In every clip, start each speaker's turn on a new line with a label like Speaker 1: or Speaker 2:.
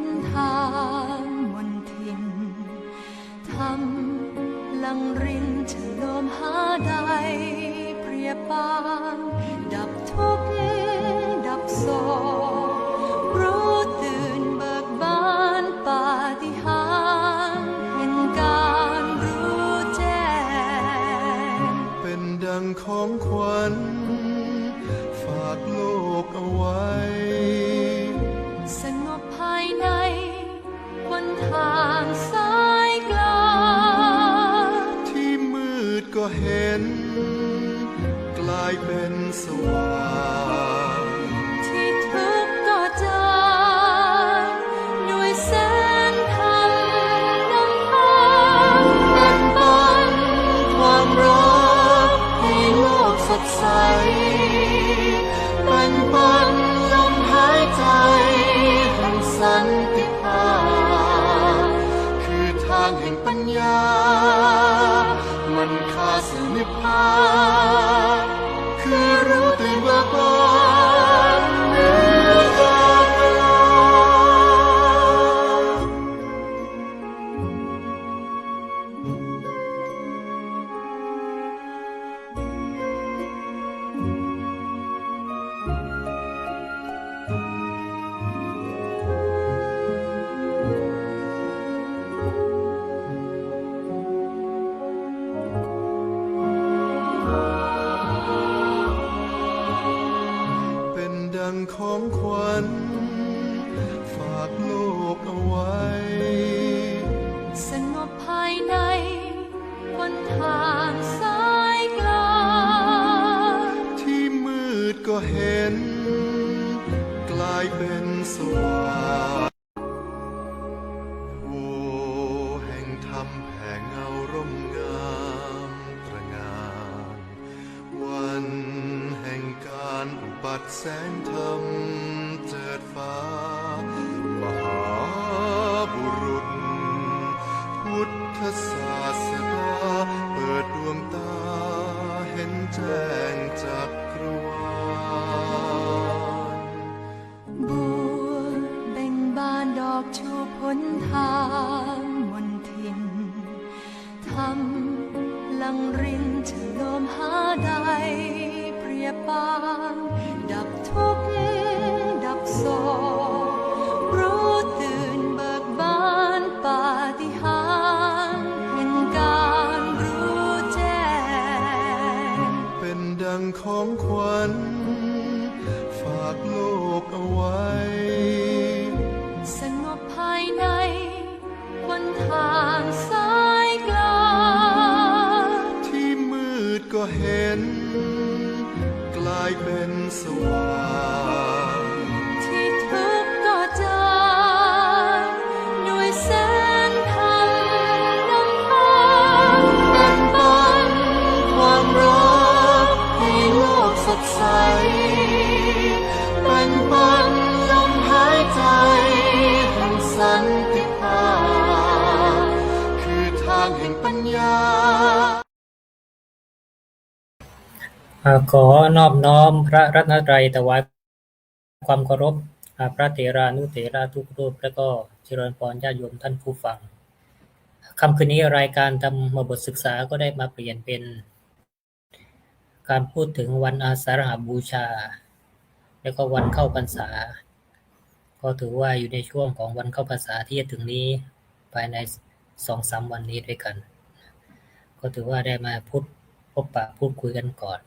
Speaker 1: นทางมนทินทำลังรินฉโลมหาใดเปรียบปานดับทุกข์ดับโศกรู้ตื่นเบิกบานปาฏิหาริย์เห็นการรู้แจ้ง
Speaker 2: เป็นดังของขวัญฝากโลกเอาไว้
Speaker 1: สงบภายในบนทางสายกลาง
Speaker 2: ที่มืดก็เห็นกลายเป็นสว่าง
Speaker 1: ที่ทุกข์ก็จางด้วยแสงธรรมนำทาง
Speaker 2: แบ่งปันความรักให้โลกสดใสแบ่งปันลมหายใจแห่งสันติภาพคือทางแห่งปัญญามันค่าสู่นิพพานคือรู้ตื่นเบิกบานเหนือการเวลาของขวัญฝากโลกเอาไว้
Speaker 1: สงบภายในบนทางสายกลาง
Speaker 2: ที่มืดก็เห็นกลายเป็นสว่างโอ้แห่งธรรมแผ่เงาร่มงามตระหง่านวันแห่งการอุบัติแสงธรรมเจิดฟ้ามหาบุรุษพุทธศาสดาเปิดดวงตาเห็นแจ้งจักรวาล
Speaker 1: บัวเบ่งบานดอกชูพ้นทางมนทินทำลังรินฉโลมหาใดเปรียบปานดับทุกข์ดับโศกรู้ตื่นเบิกบานปาฏิหาริย์เห็นการรู้แจ้ง
Speaker 2: เป็นดังของขวัญฝากโลกเอาไว้
Speaker 1: สงบภายในบนทางสายกลาง
Speaker 2: ที่มืดก็เห็นกลายเป็นสว่าง
Speaker 1: ที่ทุกข์ก็จางด้วยแสงธรรมนำทาง
Speaker 2: แบ่งปันความรักให้โลกสดใสแบ่งปันลมหายใจแห่งสันติภาพคือทางแห่งปัญญา
Speaker 3: ขอนอบน้อมพระรัตนตรัยถวายความเคารพพระเถรานุเถระทุกรูปและก็เจริญพรญาติโยมท่านผู้ฟังค่ำคืนนี้รายการธรรมบทศึกษาก็ได้มาเปลี่ยนเป็นการพูดถึงวันอาสาฬหบูชาแล้วก็วันเข้าพรรษาก็ถือว่าอยู่ในช่วงของวันเข้าพรรษาที่จะถึงนี้ภายใน 2-3 วันนี้ด้วยกันก็ถือว่าได้มาพบปะพูดคุยกันก่อน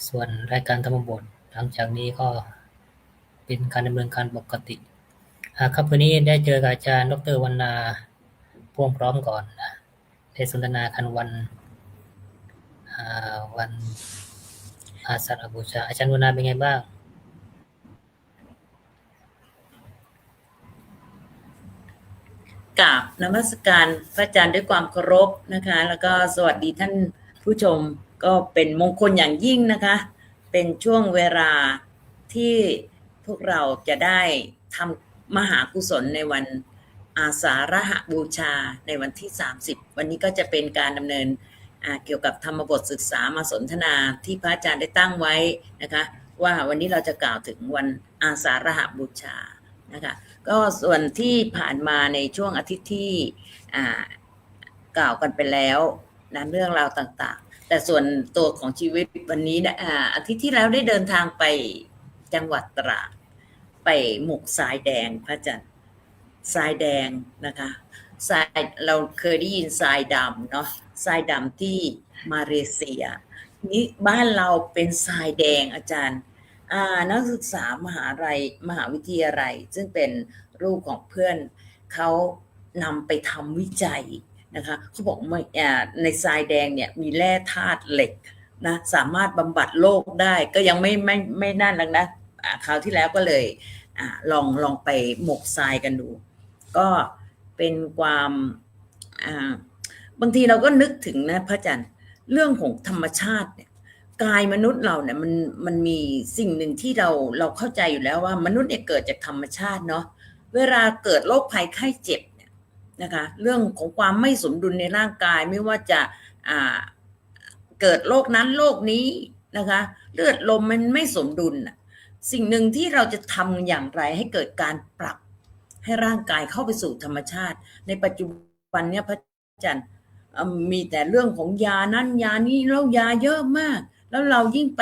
Speaker 3: ส่วนรายการธรรมบทหลังจากนี้ก็เป็นการดำเนินการปกติครับวันนี้ได้เจอกับอาจารย์ดร.วรรณาพ่วงพร้อมก่อนได้สนทนากันวันอาสาฬหบูชาอาจารย์วรรณาเป็นไงบ้าง
Speaker 4: กราบนมัสการพระอาจารย์ด้วยความเคารพนะคะแล้วก็สวัสดีท่านผู้ชมก็เป็นมงคลอย่างยิ่งนะคะเป็นช่วงเวลาที่พวกเราจะได้ทำมหากุศลในวันอาสาฬหบูชาในวันที่30วันนี้ก็จะเป็นการดำเนินเกี่ยวกับธรรมบทศึกษามาสนทนาที่พระอาจารย์ได้ตั้งไว้นะคะว่าวันนี้เราจะกล่าวถึงวันอาสาฬหบูชานะคะ ก็ส่วนที่ผ่านมาในช่วงอาทิตย์ที่อ่ากล่าวกันไปแล้วนะเรื่องราวต่างๆแต่ส่วนตัวของชีวิตวันนี้นะอาทิตย์ที่แล้วได้เดินทางไปจังหวัดตราดไปหมกทรายแดงพระอาจารย์ทรายแดงนะคะทรายเราเคยได้ยินทรายดำเนาะทรายดำที่มาเลเซียนี้บ้านเราเป็นทรายแดงอาจารย์นักศึกษามหาวิทยาลัยซึ่งเป็นลูกของเพื่อนเขานำไปทำวิจัยนะคะเขาบอกในทรายแดงเนี่ยมีแร่ธาตุเหล็กนะสามารถบำบัดโรคได้ก็ยังไม่นั่นแล้วนะคราวที่แล้วก็เลยลองไปหมกทรายกันดูก็เป็นความบางทีเราก็นึกถึงนะพระอาจารย์เรื่องของธรรมชาติเนี่ยกายมนุษย์เราเนี่ยมันมีสิ่งหนึ่งที่เราเข้าใจอยู่แล้วว่ามนุษย์เนี่ยเกิดจากธรรมชาติเนาะเวลาเกิดโรคภัยไข้เจ็บเนี่ยนะคะเรื่องของความไม่สมดุลในร่างกายไม่ว่าจะเกิดโรคนั้นโรคนี้นะคะเลือดลมมันไม่สมดุลสิ่งหนึ่งที่เราจะทำอย่างไรให้เกิดการปรับให้ร่างกายเข้าไปสู่ธรรมชาติในปัจจุบันเนี่ยพระอาจารย์มีแต่เรื่องของยานั่นยานี้แล้วยาเยอะมากแล้วเรายิ่งไ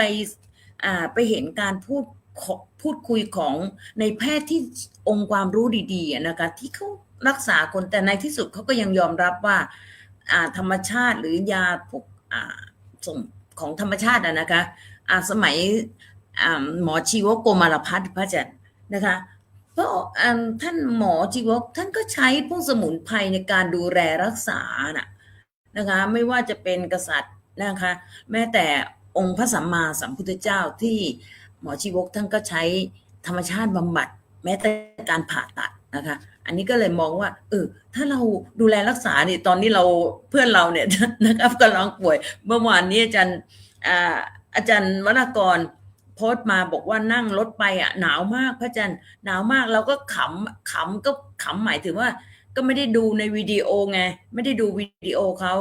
Speaker 4: ปเห็นการพูดคุยของในแพทย์ที่องค์ความรู้ดีๆนะคะที่เขารักษาคนแต่ในที่สุดเขาก็ยังยอมรับว่าธรรมชาติหรือยาพวกของธรรมชาตินะคะสมัยหมอชีวกโกมารพัฒน์พระอาจารย์นะคะเพราะท่านหมอชีวกท่านก็ใช้พวกสมุนไพรในการดูแลรักษานะคะไม่ว่าจะเป็นกษัตริย์นะคะแม้แต่องค์พระสัมมาสัมพุทธเจ้าที่หมอชีวกท่านก็ใช้ธรรมชาติบำบัดแม้แต่การผ่าตัดนะคะอันนี้ก็เลยมองว่าถ้าเราดูแลรักษาเนี่ยตอนนี้เราเพื่อนเราเนี่ยนะครับกำลังป่วยเมื่อวานนี้อาจารย์วรากรโพสต์มาบอกว่านั่งรถไปหนาวมากพระอาจารย์หนาวมากเราก็ขำก็ขำหมายถึงว่าก็ไม่ได้ดูในวิดีโอไงไม่ได้ดูวิดีโอเขา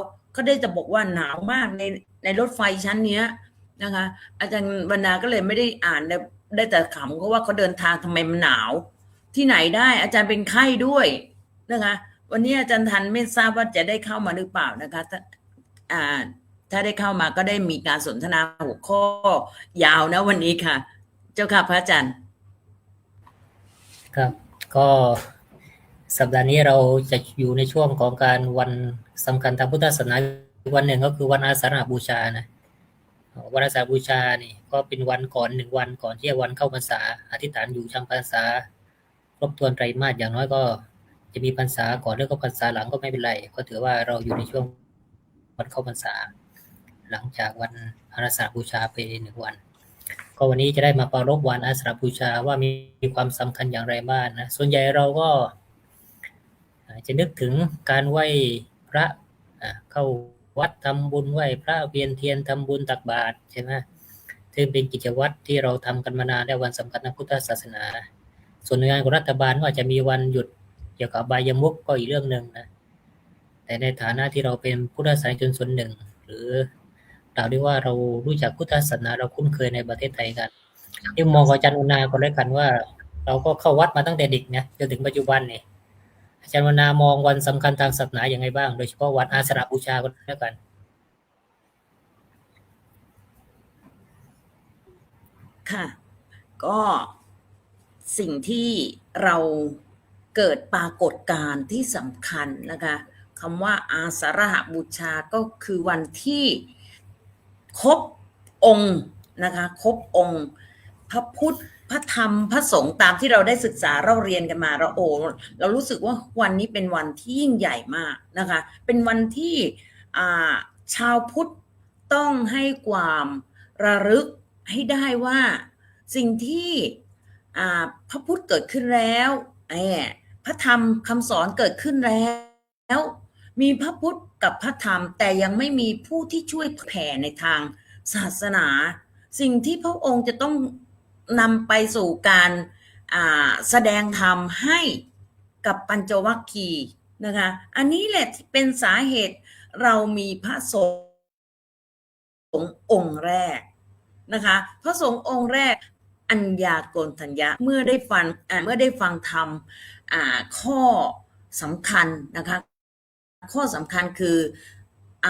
Speaker 4: ได้จะบอกว่าหนาวมากในรถไฟชั้นเนี้ยนะคะอาจารย์วรรณาก็เลยไม่ได้อ่านได้แต่ขำเพราะว่าเขาเดินทางทำไมมันหนาวที่ไหนได้อาจารย์เป็นไข้ด้วยนะคะวันนี้อาจารย์ทันไม่ทราบว่าจะได้เข้ามาหรือเปล่านะคะถ้าได้เข้ามาก็ได้มีการสนทนาหัวข้อยาวนะวันนี้ค่ะเจ้าค่ะพระอาจารย์
Speaker 3: ครับก็สัปดาห์นี้เราจะอยู่ในช่วงของการวันสำคัญทางพุทธศาสนาวันหนึ่งก็คือวันอาสาฬหบูชานะวันอาสาฬหบูชานี่ก็เป็นวันก่อน1 วันก่อนที่จะวันเข้าพรรษาอธิษฐานอยู่จำพรรษาครบถ้วนไตรมาสอย่างน้อยก็จะมีพรรษาก่อนแล้วก็พรรษาหลังก็ไม่เป็นไรก็ถือว่าเราอยู่ในช่วงวันเข้าพรรษาหลังจากวันอาสาฬหบูชาไป1 วันก็วันนี้จะได้มาปรารภวันอาสาฬหบูชาว่ามีความสำคัญอย่างไรบ้างนะส่วนใหญ่เราก็จะนึกถึงการไหว้พระเข้าวัดทำบุญไหว้พระเวียนเทียนทำบุญตักบาตรใช่ไหมซึ่งเป็นกิจวัตรที่เราทำกันมานานแล้ววันสำคัญทางพุทธศาสนาส่วนหน่วยงานของรัฐบาลว่าจะมีวันหยุดเกี่ยวกับอบายมุขก็อีกเรื่องนึงนะแต่ในฐานะที่เราเป็นพุทธศาสนิกชนส่วนหนึ่งหรือกล่าวได้ว่าเรารู้จักพุทธศาสนาเราคุ้นเคยในประเทศไทยกันที่มองอาจารย์อุณาก็แล้วกันว่าเราก็เข้าวัดมาตั้งแต่เด็กนะจนถึงปัจจุบันนี่อาจารย์วรรณามองวันสำคัญทางศาสนาอย่างไรบ้างโดยเฉพาะวันอาสาฬหบูชาก็แล้วกัน
Speaker 4: ค่ะก็สิ่งที่เราเกิดปรากฏการณ์ที่สำคัญนะคะคำว่าอาสาฬหบูชาก็คือวันที่ครบองค์นะคะครบองค์พระพุทธพระธรรมพระสงฆ์ตามที่เราได้ศึกษาเราเรียนกันมาเรารู้สึกว่าวันนี้เป็นวันที่ยิ่งใหญ่มากนะคะเป็นวันที่ชาวพุทธต้องให้ความระลึกให้ได้ว่าสิ่งที่พระพุทธเกิดขึ้นแล้วพระธรรมคำสอนเกิดขึ้นแล้วมีพระพุทธกับพระธรรมแต่ยังไม่มีผู้ที่ช่วยแผ่ในทางศาสนาสิ่งที่พระองค์จะต้องนำไปสู่การแสดงธรรมให้กับปัญจวัคคีย์นะคะอันนี้แหละที่เป็นสาเหตุเรามีพระสงฆ์องค์แรกนะคะพระสงฆ์องค์แรก อัญญาโกณทัญญะเมื่อได้ฟังธรรมข้อสำคัญนะคะข้อสำคัญคืออ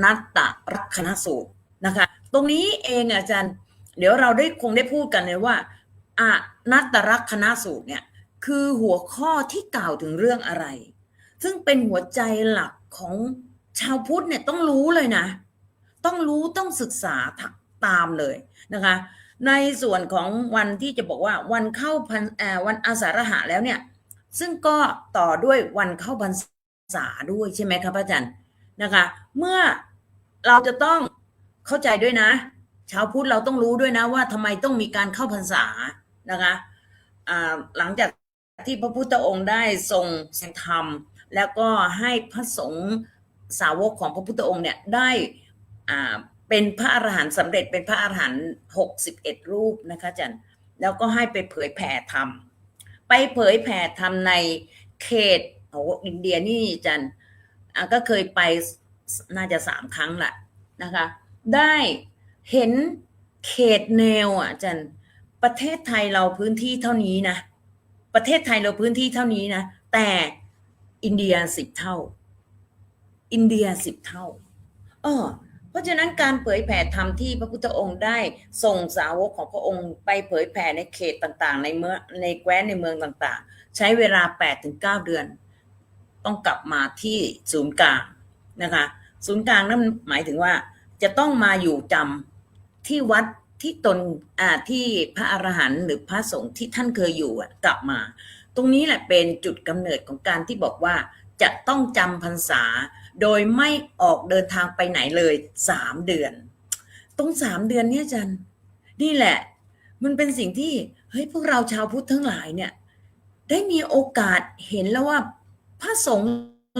Speaker 4: นัตตลักขณสูตรนะคะตรงนี้เองอาจารย์เดี๋ยวเราคงได้พูดกันเลยว่าอนัตตลักขณสูตรเนี่ยคือหัวข้อที่กล่าวถึงเรื่องอะไรซึ่งเป็นหัวใจหลักของชาวพุทธเนี่ยต้องรู้เลยนะต้องรู้ต้องศึกษาตามเลยนะคะในส่วนของวันที่จะบอกว่าวันเข้าวันอาสาฬหะแล้วเนี่ยซึ่งก็ต่อด้วยวันเข้าพรรษาด้วยใช่ไหมครับอาจารย์นะคะเมื่อเราจะต้องเข้าใจด้วยนะชาวพุทธเราต้องรู้ด้วยนะว่าทำไมต้องมีการเข้าพรรษานะคะหลังจากที่พระพุทธองค์ได้ทรงแสดงธรรมแล้วก็ให้พระสงฆ์สาวกของพระพุทธองค์เนี่ยได้เป็นพระอรหันต์สำเร็จเป็นพระอรหันต์61รูปนะคะอาจารย์แล้วก็ให้ไปเผยแผ่ธรรมไปเผยแผ่ธรรมในเขตอินเดียนี่อาจารย์ก็เคยไปน่าจะ3 ครั้งแหละนะคะได้เห็นเขตแนวอาจารย์ประเทศไทยเราพื้นที่เท่านี้นะประเทศไทยเราพื้นที่เท่านี้นะแต่อินเดีย10 เท่าอินเดีย10 เท่าเพราะฉะนั้นการเผยแผ่ธรรมที่พระพุทธองค์ได้ส่งสาวกของพระองค์ไปเผยแผ่ในเขตต่างๆในแคว้นในเมืองต่างๆใช้เวลา 8-9 เดือนต้องกลับมาที่ศูนย์กลางนะคะศูนย์กลางนั่นหมายถึงว่าจะต้องมาอยู่จำที่วัดที่ที่พระอรหันต์หรือพระสงฆ์ที่ท่านเคยอยู่กลับมาตรงนี้แหละเป็นจุดกำเนิดของการที่บอกว่าจะต้องจำพรรษาโดยไม่ออกเดินทางไปไหนเลย3 เดือนตรง3 เดือนนี้อาจารย์นี่แหละมันเป็นสิ่งที่พวกเราชาวพุทธทั้งหลายเนี่ยได้มีโอกาสเห็นแล้วว่าพระสงฆ์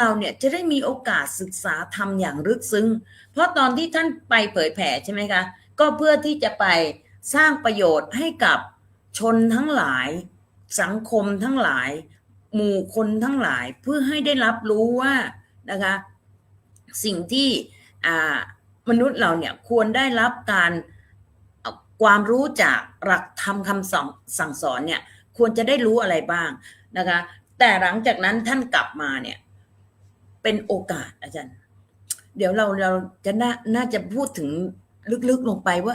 Speaker 4: เราเนี่ยจะได้มีโอกาสศึกษาธรรมอย่างลึกซึ้งเพราะตอนที่ท่านไปเผยแผ่ใช่ไหมคะก็เพื่อที่จะไปสร้างประโยชน์ให้กับชนทั้งหลายสังคมทั้งหลายหมู่คนทั้งหลายเพื่อให้ได้รับรู้ว่านะคะสิ่งที่มนุษย์เราเนี่ยควรได้รับความรู้จากหลักธรรมคำสั่งสอนเนี่ยควรจะได้รู้อะไรบ้างนะคะแต่หลังจากนั้นท่านกลับมาเนี่ยเป็นโอกาสอาจารย์เดี๋ยวเราจะน่าจะพูดถึงลึกๆลงไปว่า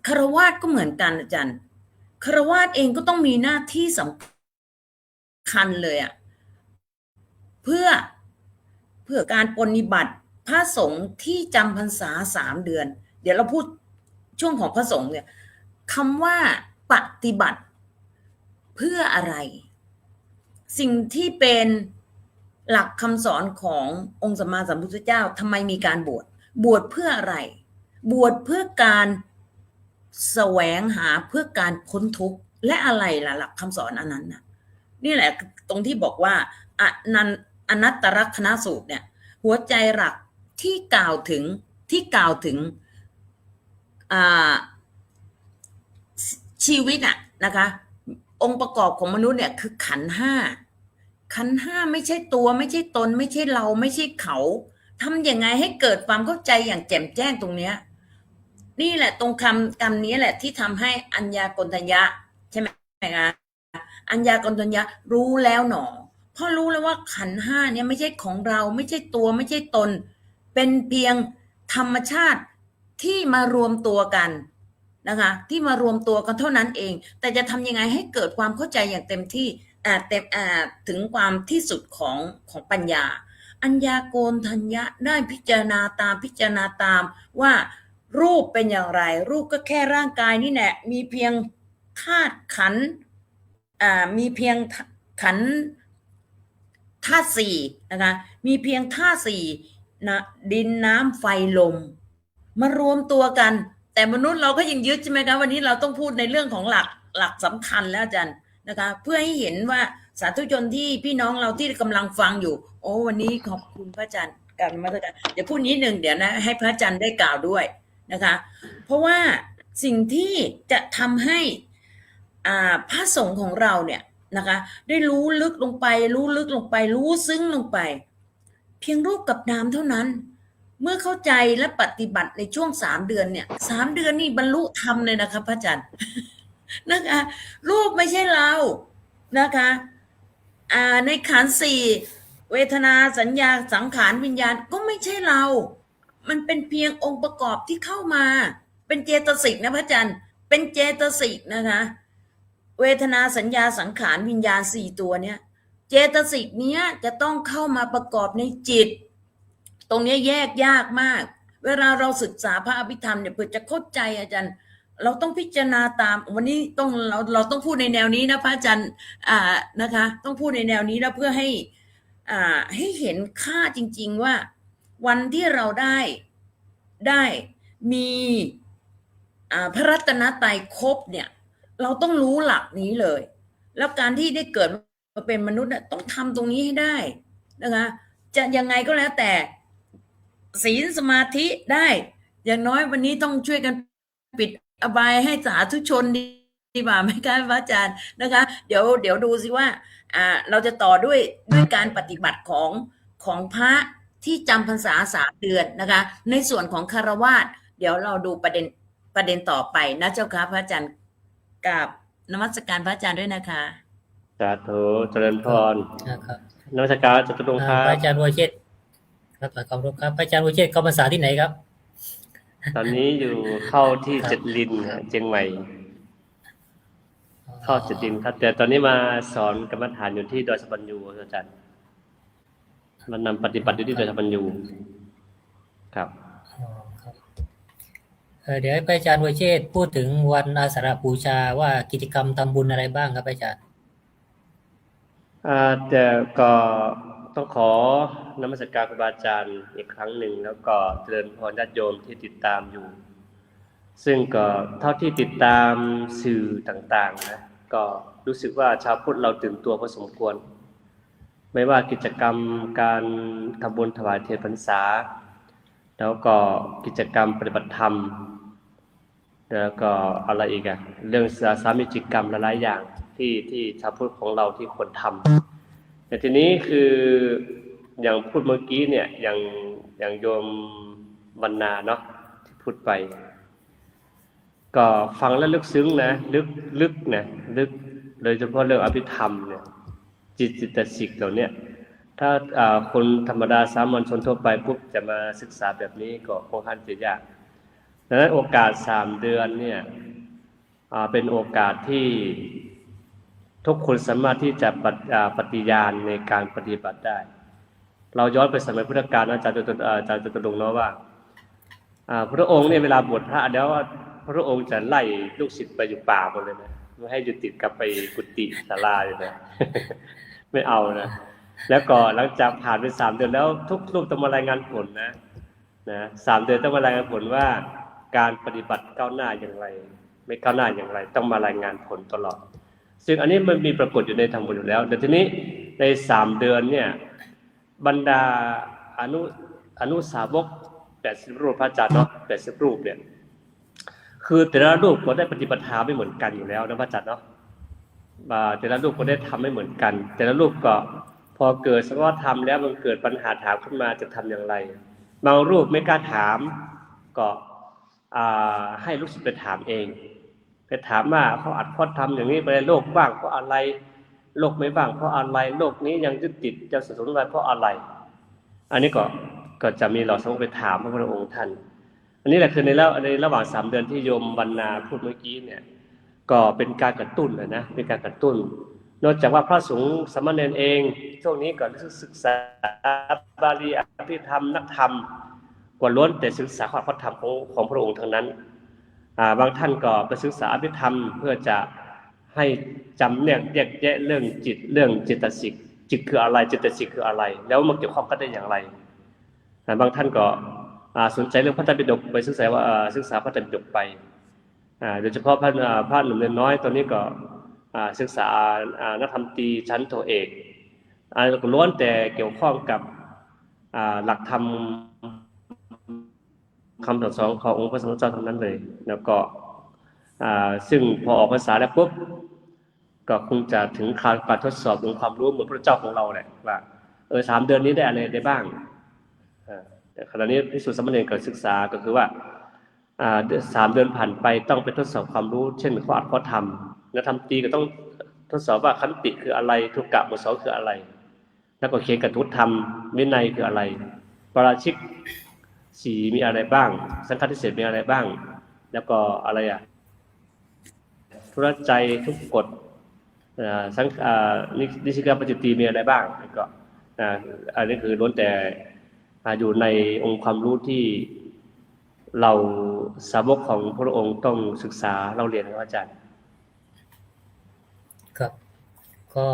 Speaker 4: ฆราวาสก็เหมือนกันอาจารย์ฆราวาสเองก็ต้องมีหน้าที่สำคัญเลยเพื่อการปฏิบัติพระสงฆ์ที่จำพรรษา3 เดือนเดี๋ยวเราพูดช่วงของพระสงฆ์เนี่ยคำว่าปฏิบัติเพื่ออะไรสิ่งที่เป็นหลักคำสอนขององค์สัมมาสัมพุทธเจ้าทำไมมีการบวชเพื่ออะไรบวชเพื่อการแสวงหาเพื่อการพ้นทุกข์และอะไรล่ะหลักคำสอนอันนั้นน่ะนี่แหละตรงที่บอกว่าอนัตตลักขณสูตรเนี่ยหัวใจหลักที่กล่าวถึงชีวิตนะคะองค์ประกอบของมนุษย์เนี่ยคือขันธ์ 5ไม่ใช่ตัวไม่ใช่ตนไม่ใช่เราไม่ใช่เขาทำยังไงให้เกิดความเข้าใจอย่างแจ่มแจ้งตรงเนี้ยนี่แหละตรงคำนี้แหละที่ทำให้อัญญาโกณทัญญะใช่ไหมคะอัญญาโกณทัญญะรู้แล้วหนอเพราะรู้แล้วว่าขันธ์ 5เนี่ยไม่ใช่ของเราไม่ใช่ตัวไม่ใช่ตนเป็นเพียงธรรมชาติที่มารวมตัวกันนะคะที่มารวมตัวกันเท่านั้นเองแต่จะทำยังไงให้เกิดความเข้าใจอย่างเต็มที่ถึงความที่สุดของปัญญาอัญญาโกณทัญญะได้พิจารณาตามว่ารูปเป็นอย่างไรรูปก็แค่ร่างกายนี่แหละมีเพียงธาตุขันธ์มีเพียงขันธ์ธาตุ4นะคะมีเพียงธาตุ4นะดินน้ำไฟลมมารวมตัวกันแต่มนุษย์เราก็ยังยึดใช่ไหมคะวันนี้เราต้องพูดในเรื่องของหลักสำคัญแล้วอาจารย์นะคะเพื่อให้เห็นว่าสาธุชนที่พี่น้องเราที่กำลังฟังอยู่วันนี้ขอบคุณพระอาจารย์การมาตรการเดี๋ยวพูดนิดนึงเดี๋ยวนะให้พระอาจารย์ได้กล่าวด้วยนะคะเพราะว่าสิ่งที่จะทำให้พระสงฆ์ของเราเนี่ยนะคะได้รู้ลึกลงไปรู้ซึ้งลงไปเพียงรูปกับนามเท่านั้น เมื่อเข้าใจและปฏิบัติในช่วง3 เดือนเนี่ย3 เดือนนี่บรรลุธรรมเลยนะคะพระอาจารย์ นะคะรูปไม่ใช่เรานะคะในขันธ์สี่เวทนาสัญญาสังขารวิญญาณก็ไม่ใช่เรา มันเป็นเพียงองค์ประกอบที่เข้ามาเป็นเจตสิกนะพระอาจารย์เป็นเจตสิกนะคะเวทนาสัญญาสังขารวิญญาณ4 ตัวเนี้ยเจตสิกเนี้ยจะต้องเข้ามาประกอบในจิตตรงนี้แยกยากมากเวลาเราศึกษาพระอภิธรรมเนี่ยเพื่อจะเข้าใจอาจารย์เราต้องพิจารณาตามวันนี้ต้องเราต้องพูดในแนวนี้นะพระอาจารย์นะคะต้องพูดในแนวนี้แล้วเพื่อให้เห็นค่าจริงๆว่าวันที่เราได้มีพระรัตนตรัยครบเนี่ยเราต้องรู้หลักนี้เลยแล้วการที่ได้เกิดมาเป็นมนุษย์เนี่ยต้องทำตรงนี้ให้ได้นะคะจะยังไงก็แล้วแต่ศีลสมาธิได้อย่างน้อยวันนี้ต้องช่วยกันปิดอบายให้สาธุชนดีกว่าไหมคะพระอาจารย์นะคะเดี๋ยวดูสิว่าเราจะต่อด้วยการปฏิบัติของพระที่จำพรรษา3 เดือนนะคะในส่วนของคฤหัสถ์เดี๋ยวเราดูประเด็นต่อไปนะเจ้าค่ะพระอาจารย์กับนมัสการพระอาจารย์ด้วยนะคะ
Speaker 5: สาธุเจริญพร
Speaker 3: ครับ
Speaker 5: นมัสการจตุรงค์ครั
Speaker 3: พ
Speaker 5: บ
Speaker 3: ระอาจารย์วรเชษฐ์ครับขอบคุณครับพระอาจารย์วรเชษฐ์เข้าพรรษาที่ไหนครับ
Speaker 5: ตอนนี้อยู่เข้าที่เจ็ดลินเชียงใหม่เข้าเจ็ดลินครับแต่ตอนนี้มาสอนกรรมฐานอยู่ที่ดอยสะบัญญูอาจารย์มันนำปฏิบัติอยู่ที่ดอยสะบัญญูครับ
Speaker 3: เดี๋ยวให้พระอาจารย์วรเชษฐ์พูดถึงวันอาสาฬหบูชาว่ากิจกรรมทำบุญอะไรบ้างครับพระอาจารย์
Speaker 5: แต่ก็ต้องขอนมัสการครูบาอาจารย์อีกครั้งหนึ่งแล้วก็เจริญพรญาติโยมที่ติดตามอยู่ซึ่งก็เท่าที่ติดตามสื่อต่างๆนะก็รู้สึกว่าชาวพุทธเราตื่นตัวพอสมควรไม่ว่ากิจกรรมการทำบุญถวายเทียนพรรษาแล้วก็กิจกรรมปฏิบัติธรรมแล้วก็อะไรอีกอะเรื่องสามีจิกรรมหลายๆอย่างที่ชาวพุทธของเราที่ควรทำแต่ทีนี้คืออย่างพูดเมื่อกี้เนี่ยอย่างโยมบรรณาเนาะที่พูดไปก็ฟังแล้วลึกซึ้งนะลึกนะลึกโดยเฉพาะเรื่องอภิธรรมเนี่ยจิตสิกเหล่านี้ถ้าคนธรรมดาสามัญชนทั่วไปปุ๊บจะมาศึกษาแบบนี้ก็ค่อนข้างจะยากดังนั้นโอกาส3 เดือนเนี่ยเป็นโอกาสที่ทุกคนสามารถที่จะปฏิญาณในการปฏิบัติได้เราย้อนไปสมัยพุทธกาลอาจารย์จตุรงค์เนาะว่าพระองค์เนี่ยเวลาบวชพระแล้วพระองค์จะไล่ลูกศิษย์ไปอยู่ป่าหมดเลยนะไม่ให้อยู่ติดกับไปกุฏิศาลาเลยนะ ไม่เอานะแล้วก็หลังจากผ่านไป3 เดือนแล้วทุกรูปต้องมารายงานผลนะ3 เดือนต้องมารายงานผลว่าการปฏิบัติก้าวหน้าอย่างไรไม่ก้าวหน้าอย่างไรต้องมารายงานผลตลอดซึ่งอันนี้มันมีปรากฏอยู่ในธรรมบทอยู่แล้วแต่ทีนี้ใน3 เดือนเนี่ยบรรดาอนุสาวก80 รูปพระอาจารย์เนาะ80 รูปเนี่ยคือแต่ละรูปก็ได้ปฏิบัติธรรมไม่เหมือนกันอยู่แล้วนะพระอาจารย์เนาะแต่ละรูปก็ได้ทำไม่เหมือนกันแต่ละรูปก็พอเกิดสภาวะธรรมแล้วมันเกิดปัญหาถามขึ้นมาจะทำอย่างไรบางรูปไม่กล้าถามก็ให้ลูกศิษย์ไปถามเองไปถามว่าเขาอัดข้อธรรมอย่างนี้ไปโลกว่างเพราะอะไรโลกไม่ว่างเพราะอะไรโลกนี้ยังยึดติดจะสุดสงสัยเพราะอะไรอันนี้ก็จะมีเราต้องไปถามพระพุทธองค์ท่านอันนี้แหละคือในระหว่าง3 เดือนที่โยมบรรณาพูดเมื่อกี้เนี่ยก็เป็นการกระตุ้นนะเป็นการกระตุ้นนอกจากว่าพระสงฆ์สามเณรเองช่วงนี้ก็ศึกษาบาลีอภิธรรมนักธรรมกว่าล้วนแต่ศึกษาข้อพระธรรมของพระองค์ทั้งนั้นบางท่านก็ไปศึกษาอภิธรรมเพื่อจะให้จำแยกแยะเรื่องจิตเรื่องเจตสิกจิตคืออะไรเจตสิกคืออะไรแล้วมันเกี่ยวข้องกันได้อย่างไรบางท่านก็สนใจเรื่องพระไตรปิฎกไปศึกษาพระไตรปิฎกไปโดยเฉพาะพระหนุ่มเล็กน้อยตอนนี้ก็ศึกษานักธรรมตรีชั้นโทเอกล้วนแต่เกี่ยวข้องกับหลักธรรมคำสอนขององค์พระสัมมาสัมพุทธเจ้าทั้งนั้นเลยแล้วก็ซึ่งพอออกพรรษาแล้วปุ๊บก็คงจะถึงการทดสอบองค์ความรู้เหมือนพระเจ้าของเราแหละว่า3 เดือนนี้ได้อะไรได้บ้าง แต่ขณะนี้พิสูจน์สามเณรกับศึกษาก็คือว่า3 เดือนผ่านไปต้องไปทดสอบความรู้ เช่นข้ออัดข้อธรรมแล้วทำตีก็ต้องทดสอบว่าขันติคืออะไรทุกกะหมวดสองคืออะไรแล้วก็เขียนกระทุตธรรมวินัยคืออะไรปราชิกสี่มีอะไรบ้างสังฆทิเศษมีอะไรบ้างแล้วก็อะไรธุรใจทุกกฎสังนิสิกาปจิตตีมีอะไรบ้างก็อันนี้คือล้วนแต่อยู่ในองค์ความรู้ที่เราสาวกของพระองค์ต้องศึกษาเราเรียนครับอาจารย์
Speaker 3: ครับก็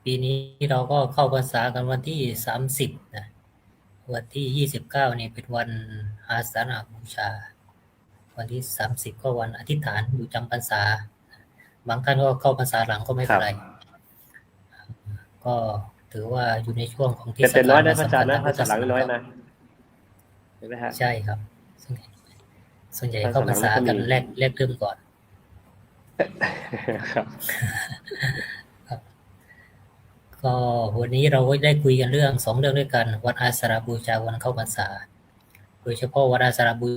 Speaker 3: ปีนี้เราก็เข้าพรรษากันวันที่30นะวันที่29นี่เป็นวันอาสาฬหบูชาวันที่30ก็วันอธิษฐานอยู่จำพรรษาบางท่านก็เข้าพรรษาหลังก็ไม่เป็นไรก็ถือว่าอยู่ในช่วงของเทศกาล
Speaker 5: เป็นน้อยนะพระอาจารย์นะพรรษาหลังน้อยนะเห็นไหมฮะ
Speaker 3: ใช่ครับส่วนใหญ่เข้าพรรษากันแรกเริ่มก่อน
Speaker 5: ครับ
Speaker 3: ก็วันนี้เราก็ได้คุยกันเรื่อง2เรื่องด้วยกันวันอาสาฬบูชาวันเข้าพรรษาโดยเฉพาะวันอาสาฬบู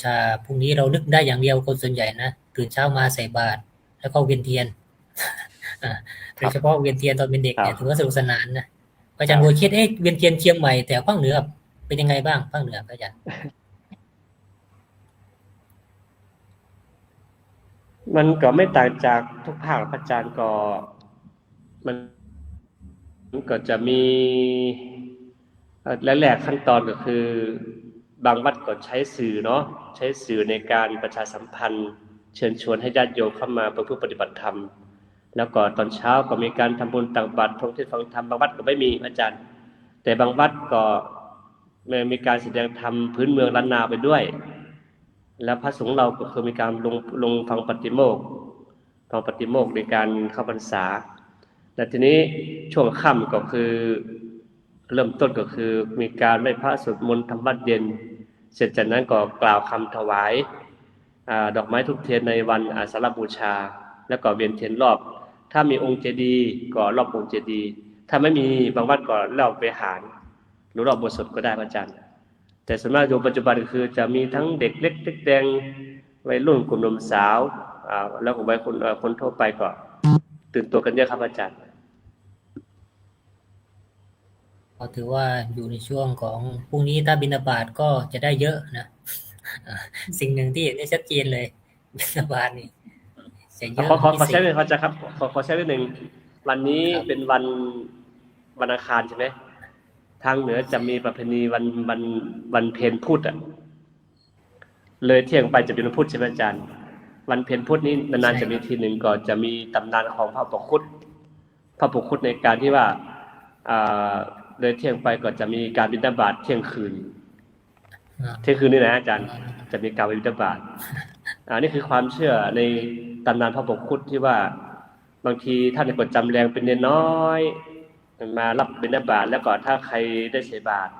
Speaker 3: ชาพรุ่งนี้เรานึกได้อย่างเดียวคนส่วนใหญ่นะตื่นเช้ามาใส่บาตรแล้วก็เวียนเทียนโดยเฉพาะเวียนเทียนตอนเป็นเด็กเนี่ยถือว่าสนุกสนานนะอาจารย์บัวคิดเวียนเทียนเชียงใหม่แต่ภาคเหนือเป็นยังไงบ้างภาคเหนืออาจารย์
Speaker 5: มันก็ไม่ต่างจากทุกภาคพระอาจารย์ก็มันก็จะมีแรกๆขั้นตอนก็คือบางวัดก็ใช้สื่อเนาะใช้สื่อในการประชาสัมพันธ์เชิญชวนให้ญาติโยมเข้ามาประพฤติปฏิบัติธรรมแล้วก็ตอนเช้าก็มีการทำบุญตักบาตรท่องเที่ยวฟังธรรมบางวัดก็ไม่มีอาจารย์แต่บางวัดก็มีการแสดงธรรมพื้นเมืองล้านนาไปด้วยแล้วพระสงฆ์เราก็คือมีการลงฟังปฏิโมกข์ในการเข้าพรรษาและทีนี้ช่วงค่ำก็คือเริ่มต้นก็คือมีการไหว้พระสวดมนต์ทำวัดเย็นเสร็จจากนั้นก็กล่าวคำถวายดอกไม้ธูปเทียนในวันอาสาฬบูชาแล้วก็เวียนเทียนรอบถ้ามีองค์เจดีย์ก็รอบองค์เจดีย์ถ้าไม่มีบางวัดก็รอบวิหารหรือรอบโบสถ์ก็ได้อาจารย์แต่ส่วนมากโยมปัจจุบันคือจะมีทั้งเด็กเล็กเด็กแดงวัยรุ่นกลุ่มหนุ่มสาวแล้วก็วัยคนทั่วไปก็ตื่นตัวกันเยอะครับอาจารย์
Speaker 3: ก็ถือว่าอยู่ในช่วงของพรุ่งนี้ถ้าบิณฑบาตก็จะได้เยอะนะสิ่งหนึ่งที่เห็นได้ชัดเจนเลยบิณฑบาตนี่จะเยอะ
Speaker 5: ขอใช้เลยครับอาจารย์ครับขอใช้นิดนึงวันนี้เป็นวันอังคารใช่ไหมทางเหนือจะมีประเพณีวันเพ็ญพุธเลยเที่ยงไปจะเป็นวันพุธใช่ไหมอาจารย์วันเพ็ญพุธนี้นานๆจะมีทีหนึ่งก็จะมีตำนานของพระปกคุดในการที่ว่าเลยเที่ยงไปก็จะมีการบิณฑบาตเที่ยงคืนนี่นะอาจารย์จะมีการบิณฑบาตนี่คือความเชื่อในตำนานพระปกคุดที่ว่าบางทีท่านก็จำแรงเป็นเนนน้อยมารับบิณฑบาตแล้วก็ถ้าใครได้ใส่บาตร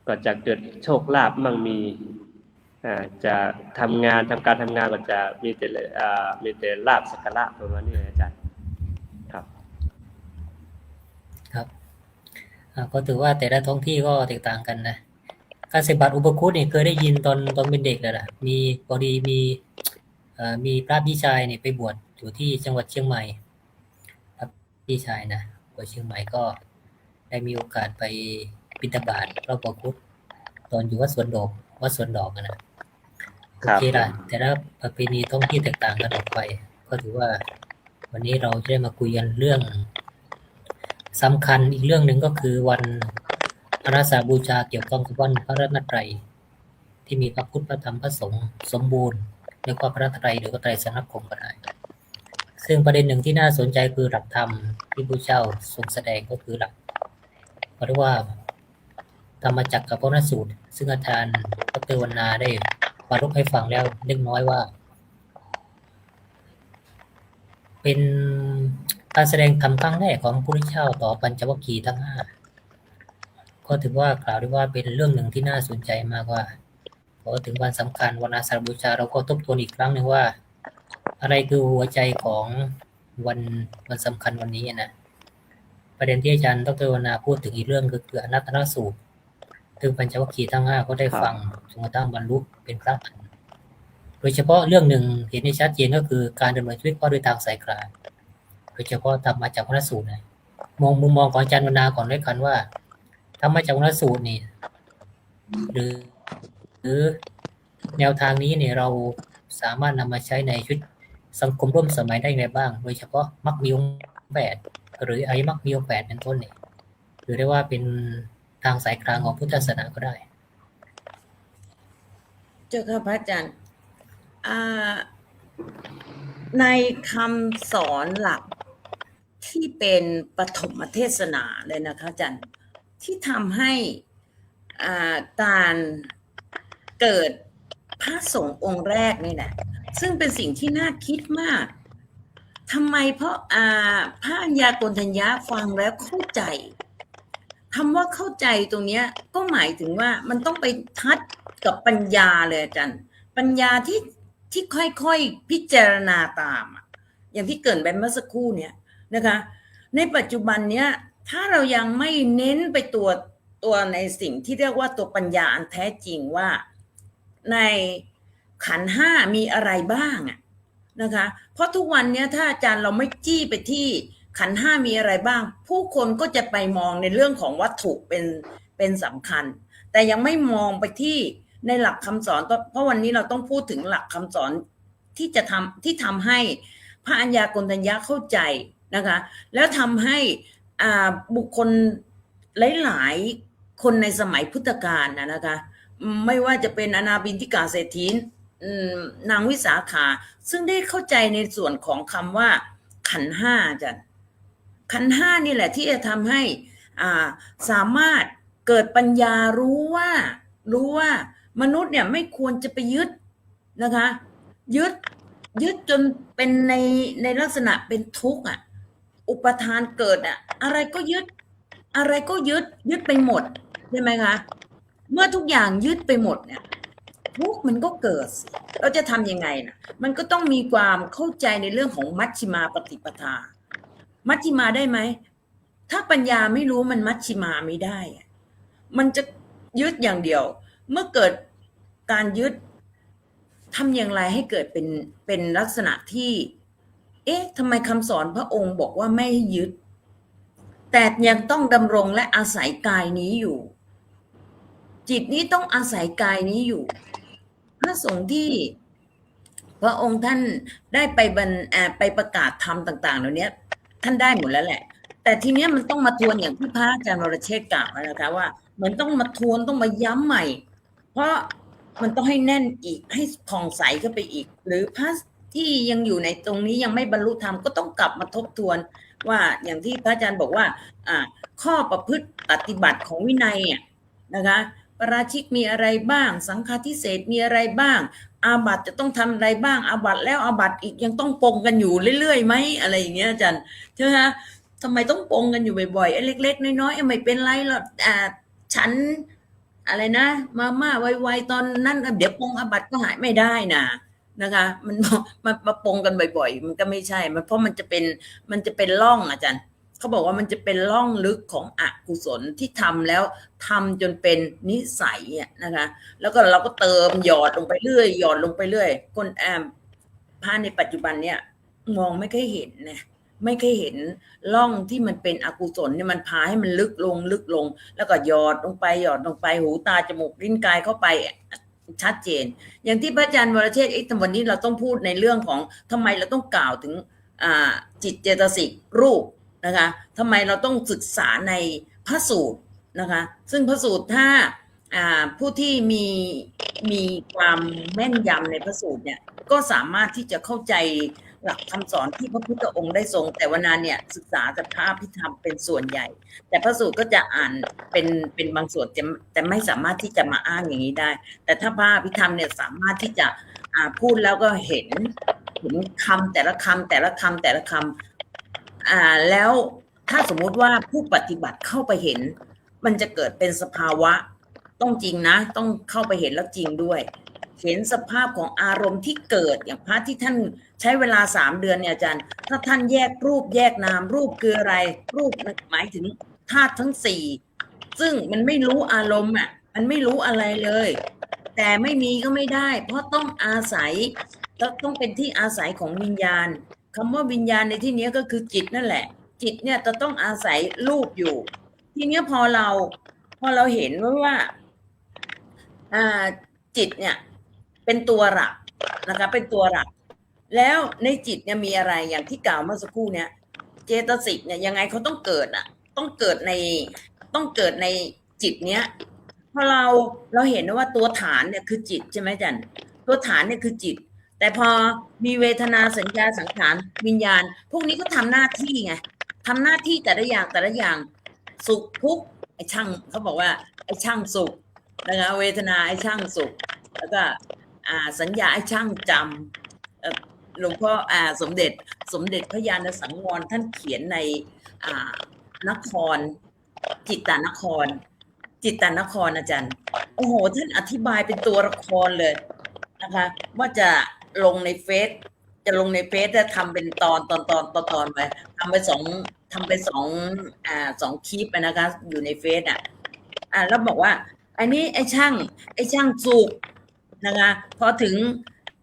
Speaker 5: ก็จะเกิดโชคลาภมั่งมีจะทำการทำงานก็จะมีแต่ลาภสักการะประมาณนี้อาจารย์ครับ
Speaker 3: ก็ถือว่าแต่ละท้องที่ก็แตกต่างกันนะการใส่บาตรอุปคุตเนี่ยเคยได้ยินตอนเป็นเด็กแล้วล่ะมีพอดีมีพระพี่ชายเนี่ยไปบวชอยู่ที่จังหวัดเชียงใหม่ครับพี่ชายนะบวชเชียงใหม่ก็ได้มีโอกาสไปบิณฑบาตพระอุปคุตตอนอยู่วัดสวนดอกนะโอเคล่ะแต่ละประเพณีท้องที่แตกต่างกันออกไปก็ถือว่าวันนี้เราจะได้มาคุยกันเรื่องสำคัญอีกเรื่องหนึ่งก็คือวันอาสาฬบูชาเกี่ยวกับวันพระรัตนตรัยที่มีพระพุทธพระธรรมพระสงฆ์สมบูรณ์เรียกว่าพระรัตนตรัยหรือว่าไตรสรณคมก็ได้ซึ่งประเด็นหนึ่งที่น่าสนใจคือหลักธรรมที่พระเจ้าทรงแสดงก็คือหลักเรียกว่าธรรมจักรกับพระสูตรซึ่งอาจารย์ดร.วรรณาได้บรรลุให้ฟังแล้วเล็กน้อยว่าเป็นการแสดงธรรมครั้งแรกของพระพุทธเจ้าต่อปัญจวัคคีย์ทั้ง5ก็ถือว่ากล่าวได้ว่าเป็นเรื่องหนึ่งที่น่าสนใจมากว่าพอถึงวันสำคัญวันอาสาฬบูชาเราก็ทบทวนอีกครั้งหนึ่งว่าอะไรคือหัวใจของวันสำคัญวันนี้นะประเด็นที่อาจารย์ดร.วรรณาพูดถึงอีกเรื่องคืออนัตตลสูตร ซึ่งปัญจวัคคีย์ทั้ง5ก็ได้
Speaker 5: ครับ
Speaker 3: ฟังจนกระทั่งบรรลุเป็นพระอรหันต์โดยเฉพาะเรื่องหนึ่งเห็นได้ชัดเจนก็คือการดำเนินชีวิตว่าด้วยทางสายกลางโดยเฉพาะธรรมจักรวรรดิสูตรนะมุมมองของอาจารย์วรรณาก่อนด้วยกันว่าธรรมจักรวรรดิสูตรนี่หรือแนวทางนี้เนี่ยเราสามารถนำมาใช้ในชีวิตสังคมร่วมสมัยได้ไงบ้าง โดยเฉพาะมรรคมีองค์8หรืออริยมรรคมีองค์8เป็นต้นเนี่ยหรือได้ว่าเป็นทางสายกลางของพุทธศาสนาก็ได้
Speaker 4: เจ้าค่ะพระอาจารย์ในคำสอนหลักที่เป็นปฐมเทศนาเลยนะคะอาจารย์ที่ทำให้การเกิดพระสงฆ์องค์แรกนี่แหละซึ่งเป็นสิ่งที่น่าคิดมากทำไมเพราะพระอัญญาโกณฑัญญะฟังแล้วเข้าใจคำว่าเข้าใจตรงนี้ก็หมายถึงว่ามันต้องไปทัดกับปัญญาเลยอาจารย์ปัญญาที่ค่อยๆพิจารณาตามอย่างที่เกริ่นไปเมื่อสักครู่เนี่ยนะคะในปัจจุบันเนี้ยถ้าเรายังไม่เน้นไปตัวในสิ่งที่เรียกว่าตัวปัญญาอันแท้จริงว่าในขันธ์ห้ามีอะไรบ้างนะคะเพราะทุกวันนี้ถ้าอาจารย์เราไม่จี้ไปที่ขันธ์ห้ามีอะไรบ้างผู้คนก็จะไปมองในเรื่องของวัตถุเป็นสำคัญแต่ยังไม่มองไปที่ในหลักคำสอนเพราะวันนี้เราต้องพูดถึงหลักคำสอนที่ทำให้พระอัญญาโกณฑัญญะเข้าใจนะคะแล้วทำให้บุคคลหลายๆคนในสมัยพุทธกาลนะคะไม่ว่าจะเป็นอนาบินทิกาเศรษฐีนางวิสาขาซึ่งได้เข้าใจในส่วนของคำว่าขันธ์ห้าจ้ะขันธ์ห้านี่แหละที่จะทำให้สามารถเกิดปัญญารู้ว่ามนุษย์เนี่ยไม่ควรจะไปยึดนะคะยึดจนเป็นในลักษณะเป็นทุกข์อุปทานเกิดอะไรก็ยึดไปหมดใช่ไหมคะเมื่อทุกอย่างยึดไปหมดเนี่ยทุกข์มันก็เกิดเราจะทำยังไงนะมันก็ต้องมีความเข้าใจในเรื่องของมัชฌิมาปฏิปทามัชฌิมาได้ไหมถ้าปัญญาไม่รู้มันมัชฌิมาไม่ได้มันจะยึดอย่างเดียวเมื่อเกิดการยึดทำอย่างไรให้เกิดเป็นลักษณะที่ทำไมคำสอนพระองค์บอกว่าไม่ให้ยึดแต่ยังต้องดำรงและอาศัยกายนี้อยู่จิตนี้ต้องอาศัยกายนี้อยู่พระสงฆ์ที่พระองค์ท่านได้ไปประกาศธรรมต่างๆเหล่านี้ท่านได้หมดแล้วแหละแต่ทีนี้มันต้องมาทวนอย่างที่พระอาจารย์วรเชษฐ์กล่าวนะคะว่าเหมือนต้องมาทวนต้องมาย้ำใหม่เพราะมันต้องให้แน่นอีกให้ผ่องใสเข้าไปอีกหรือพระที่ยังอยู่ในตรงนี้ยังไม่บรรลุธรรมก็ต้องกลับมาทบทวนว่าอย่างที่พระอาจารย์บอกว่าข้อประพฤติปฏิบัติของวินัยนะคะปราชิกมีอะไรบ้างสังฆาทิเศษมีอะไรบ้างอาบัติจะต้องทำอะไรบ้างอาบัติแล้วอาบัติอีกยังต้องปรงกันอยู่เรื่อยๆไหมอะไรอย่างเงี้ยอาจารย์ใช่ไหมคะทำไมต้องปรงกันอยู่บ่อยๆเล็กๆน้อยๆไม่เป็นไรหรอกฉันอะไรนะมาไวๆตอนนั้นเดี๋ยวปรงอาบัติก็หายไม่ได้นะคะมันมาปรงกันบ่อยๆมันก็ไม่ใช่เพราะมันจะเป็นร่องอาจารย์เขาบอกว่ามันจะเป็นร่องลึกของอกุศลที่ทำแล้วทำจนเป็นนิสัยนะคะแล้วก็เราก็เติมหยอดลงไปเรื่อยคนพระในปัจจุบันเนี่ยมองไม่เคยเห็นนะไม่เคยเห็นร่องที่มันเป็นอกุศลเนี่ยมันพาให้มันลึกลงแล้วก็หยอดลงไปหูตาจมูกลิ้นกายเข้าไปชัดเจนอย่างที่พระอาจารย์วรเชษฐ์วันนี้เราต้องพูดในเรื่องของทำไมเราต้องกล่าวถึงจิตเจตสิกรูปนะคะทำไมเราต้องศึกษาในพระสูตรนะคะซึ่งพระสูตรถ้าผู้ที่มีความแม่นยำในพระสูตรเนี่ยก็สามารถที่จะเข้าใจหลักคำสอนที่พระพุทธองค์ได้ทรงแต่วนาเนี่ยศึกษาจากพระอภิธรรมเป็นส่วนใหญ่แต่พระสูตรก็จะอ่านเป็นบางส่วนแต่ไม่สามารถที่จะมาอ้างอย่างนี้ได้แต่ถ้าพระอภิธรรมเนี่ยสามารถที่จะพูดแล้วก็เห็นคำแต่ละคำแล้วถ้าสมมุติว่าผู้ปฏิบัติเข้าไปเห็นมันจะเกิดเป็นสภาวะต้องจริงนะต้องเข้าไปเห็นแล้วจริงด้วยเห็นสภาพของอารมณ์ที่เกิดอย่างพระที่ท่านใช้เวลา3 เดือนเนี่ยอาจารย์ถ้าท่านแยกรูปแยกนามรูปคืออะไรรูปหมายถึงธาตุทั้ง4ซึ่งมันไม่รู้อารมณ์ มันไม่รู้อะไรเลย แต่ไม่มีก็ไม่ได้ เพราะต้องอาศัยต้องเป็นที่อาศัยของวิญญาณคำว่าวิญญาณในที่นี้ก็คือจิตนั่นแหละ จิตเนี่ยจะต้องอาศัยรูปอยู่ ทีนี้พอเราเห็นว่าจิตเนี่ยเป็นตัวหลักนะคะเป็นตัวหลัก แล้วในจิตเนี่ยมีอะไรอย่างที่กล่าวเมื่อสักครู่เนี่ยเจตสิกเนี่ยยังไงเขาต้องเกิดต้องเกิดในจิตเนี้ยพอเราเห็นว่าตัวฐานเนี่ยคือจิตใช่ไหมจันตัวฐานเนี่ยคือจิตแต่พอมีเวทนาสัญญาสังขารวิญญาณพวกนี้ก็ทำหน้าที่ไงทำหน้าที่แต่ละอย่างสุขทุกข์ไอ้ช่างเขาบอกว่าไอ้ช่างสุขนะคะเวทนาไอ้ช่างสุขแล้วก็สัญญาไอ้ช่างจำหลวงพ่อสมเด็จพระญาณสังวรท่านเขียนในนครจิตตนครอาจารย์โอ้โหท่านอธิบายเป็นตัวละครเลยนะคะว่าจะลงในเฟซจะทำเป็นตอนไปทำไปสองคลิปนะคะอยู่ในเฟซแล้วบอกว่าอันนี้ไอ้ช่างสุขนะคะพอถึง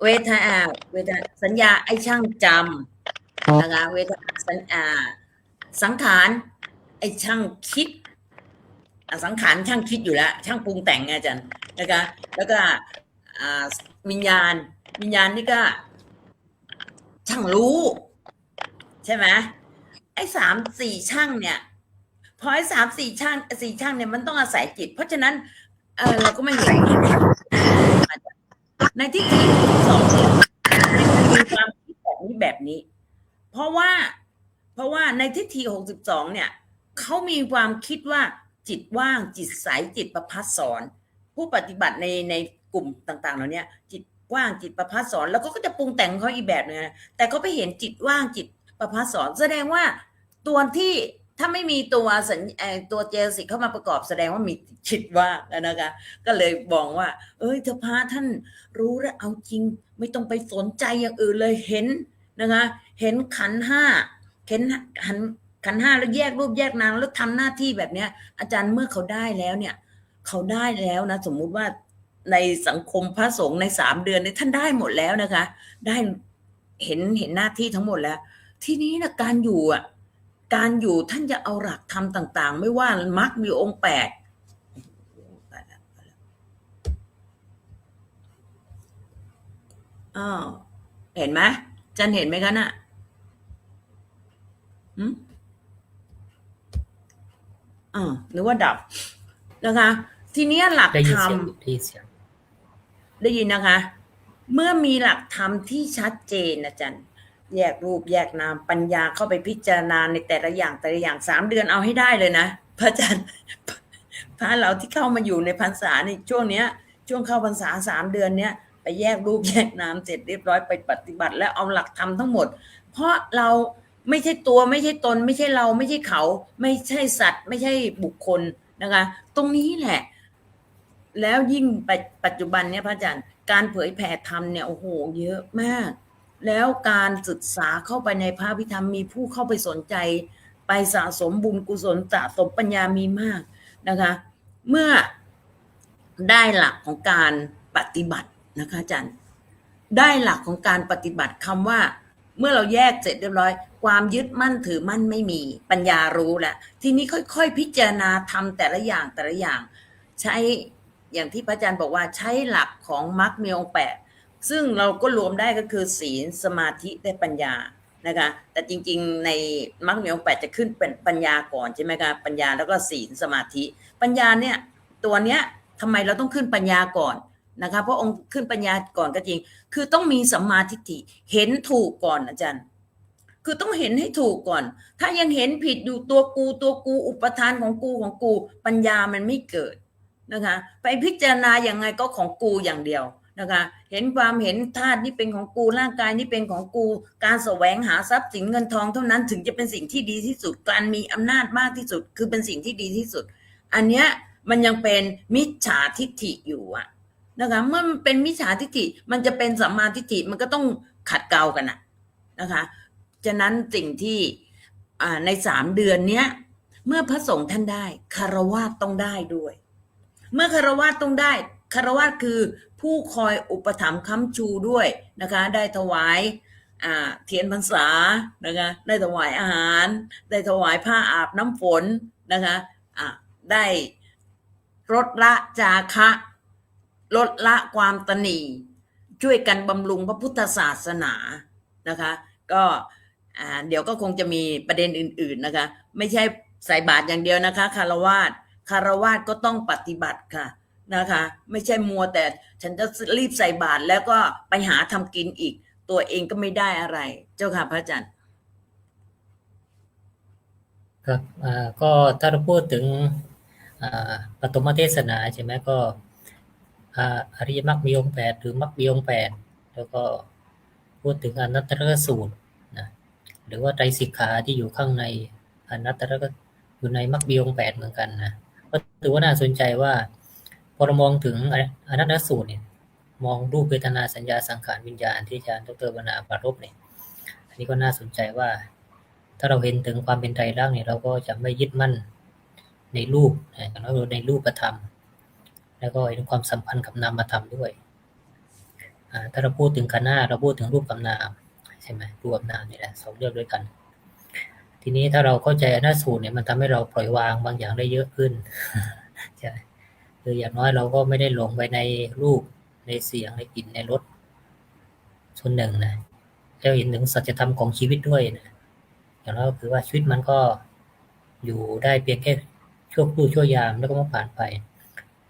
Speaker 4: เวทนาสัญญาไอ้ช่างจำนะคะเวทนาสังขารไอ้ช่างคิดสังขารช่างคิดอยู่แล้วช่างปรุงแต่งไงอาจารย์นะคะแล้วก็วิญญาณนี่ก็ช่างรู้ใช่ไหมไอ้3-4ช่างเนี่ยพอไอ้3-4ช่างเนี่ยมันต้องอาศัยจิตเพราะฉะนั้นเราก็ไม่เห็นในที่ที่2เนี่ยมีความคิดแบบนี้เพราะว่าในทิฏฐิ62เนี่ยเขามีความคิดว่าจิตว่างจิตใสจิตประภัสสรผู้ปฏิบัติในกลุ่มต่างๆเหล่านี้จิตว่างจิตประภัสสรแล้วก็จะปรุงแต่งเขาอีกแบบนึงนะแต่เขาไปเห็นจิตว่างจิตประภัสสรแสดงว่าตัวที่ถ้าไม่มีตัวเจตสิกเข้ามาประกอบแสดงว่ามีจิตว่างนะคะก็เลยบอกว่าถ้าพระท่านรู้แล้วเอาจริงไม่ต้องไปสนใจอย่างอื่นเลยเห็นนะคะเห็นขันธ์5เห็นขันธ์5แล้วแยกรูปแยกนามแล้วทำหน้าที่แบบเนี้ยอาจารย์เมื่อเขาได้แล้วเนี่ยเขาได้แล้วนะสมมุติว่าในสังคมพระสงฆ์ใน3 เดือนนี้ท่านได้หมดแล้วนะคะได้เห็นหน้าที่ทั้งหมดแล้วทีนี้นะการอยู่ท่านจะเอาหลักธรรมต่างๆไม่ว่ามรรคมีองค์8เห็นไหมจันเห็นไหมคะน่ะนึกว่าดับนะคะทีนี้หลักธรรมได้ยินนะคะเมื่อมีหลักธรรมที่ชัดเจนนะจันแยกรูปแยกนามปัญญาเข้าไปพิจารณาในแต่ละอย่าง3 เดือนเอาให้ได้เลยนะพระอาจารย์พระเราที่เข้ามาอยู่ในพรรษาในช่วงเนี้ยช่วงเข้าพรรษา3 เดือนเนี้ยไปแยกรูปแยกนามเสร็จเรียบร้อยไปปฏิบัติแล้วเอาหลักธรรมทั้งหมดเพราะเราไม่ใช่ตัวไม่ใช่ตนไม่ใช่เราไม่ใช่เขาไม่ใช่สัตว์ไม่ใช่บุคคลนะคะตรงนี้แหละแล้วยิ่งปัจจุบันเนี่ยพระอาจารย์การเผยแผ่ธรรมเนี่ยโอ้โหเยอะมากแล้วการศึกษาเข้าไปในพระพิธรรมมีผู้เข้าไปสนใจไปสะสมบุญกุศลสะสมปัญญามีมากนะคะเมื่อได้หลักของการปฏิบัตินะคะอาจารย์ได้หลักของการปฏิบัติคำว่าเมื่อเราแยกเสร็จเรียบร้อยความยึดมั่นถือมั่นไม่มีปัญญารู้แล้วทีนี้ค่อยๆพิจารณาทำแต่ละอย่างใช้อย่างที่พระอาจารย์บอกว่าใช้หลักของมรรคมีองค์8ซึ่งเราก็รวมได้ก็คือศีลสมาธิและปัญญานะคะแต่จริงๆในมรรคมีองค์8จะขึ้นเป็นปัญญาก่อนใช่ไหมคะปัญญาแล้วก็ศีลสมาธิปัญญาเนี่ยตัวเนี้ยทำไมเราต้องขึ้นปัญญาก่อนนะคะเพราะองค์ขึ้นปัญญาก่อนก็จริงคือต้องมีสัมมาทิฏฐิเห็นถูกก่อนอาจารย์คือต้องเห็นให้ถูกก่อนถ้ายังเห็นผิดอยู่ตัวกูอุปทานของกูปัญญามันไม่เกิดนะคะไปพิจารณาอย่างไงก็ของกูอย่างเดียวนะคะเห็นความเห็นธาตุนี่เป็นของกูร่างกายนี่เป็นของกูการแสวงหาทรัพย์สินเงินทองเท่านั้นถึงจะเป็นสิ่งที่ดีที่สุดการมีอำนาจมากที่สุดคือเป็นสิ่งที่ดีที่สุดอันเนี้ยมันยังเป็นมิจฉาทิฏฐิอยู่นะคะเมื่อมันเป็นมิจฉาทิฏฐิมันจะเป็นสัมมาทิฏฐิมันก็ต้องขัดเกลากันนะคะฉะนั้นสิ่งที่ใน3 เดือนเนี้ยเมื่อพระสงฆ์ท่านได้คฤหัสถ์ต้องได้ด้วย เมื่อคารวะต้องได้คารวะคือผู้คอยอุปถัมภ์ค้ำชูด้วยนะคะได้ถวายเทียนพรรษานะคะได้ถวายอาหารได้ถวายผ้าอาบน้ำฝนนะคะได้ลดละจาคะลดละความตนีช่วยกันบำรุงพระพุทธศาสนานะคะก็เดี๋ยวก็คงจะมีประเด็นอื่นๆนะคะไม่ใช่ใส่บาตรอย่างเดียวนะคะคารวาสก็ต้องปฏิบัติค่ะนะคะไม่ใช่มัวแต่ฉันจะรีบใส่บาตรแล้วก็ไปหาทำกินอีกตัวเองก็ไม่ได้อะไรเจ้าค่ะพระอาจารย์
Speaker 3: ครับก็ถ้าเราพูดถึงปฐมเทศนาใช่ไหมก็อริยมรรคมีองค์8หรือมรรคมีองค์8แล้วก็พูดถึงอนัตตลกสูตรนะหรือว่าไตรสิกขาที่อยู่ข้างในอนัตตลกอยู่ในมรรคมีองค์8เหมือนกันนะก็ถือว่าน่าสนใจว่าพอเรามองถึงอนัตตลกสูตรเนี่ยมองรูปเวทนาสัญญาสังขารวิญญาณที่อาจารย์ดร.วนาปรารภเนี่ยอันนี้ก็น่าสนใจว่าถ้าเราเห็นถึงความเป็นไตรลักษณ์เนี่ยเราก็จะไม่ยึดมั่นในรูปอย่างน้อยในรูปธรรมแล้วก็เห็นความสัมพันธ์กับนามธรรมด้วยถ้าเราพูดถึงขันธ์5เราพูดถึงรูปกับนามใช่ไหมรูปกับนามนี่แหละ2เรื่องด้วยกันทีนี้ถ้าเราเข้าใจอนัตตสูตรเนี่ยมันทำให้เราปล่อยวางบางอย่างได้เยอะขึ้นใช่คืออย่างน้อยเราก็ไม่ได้หลงไปในรูปในเสียงในกลิ่นในรสส่วนหนึ่งนะจะเห็นถึงสัจธรรมของชีวิตด้วยนะอย่างน้อยก็คือว่าชีวิตมันก็อยู่ได้เพียงแค่ชั่วครู่ชั่วยามแล้วก็มาผ่านไป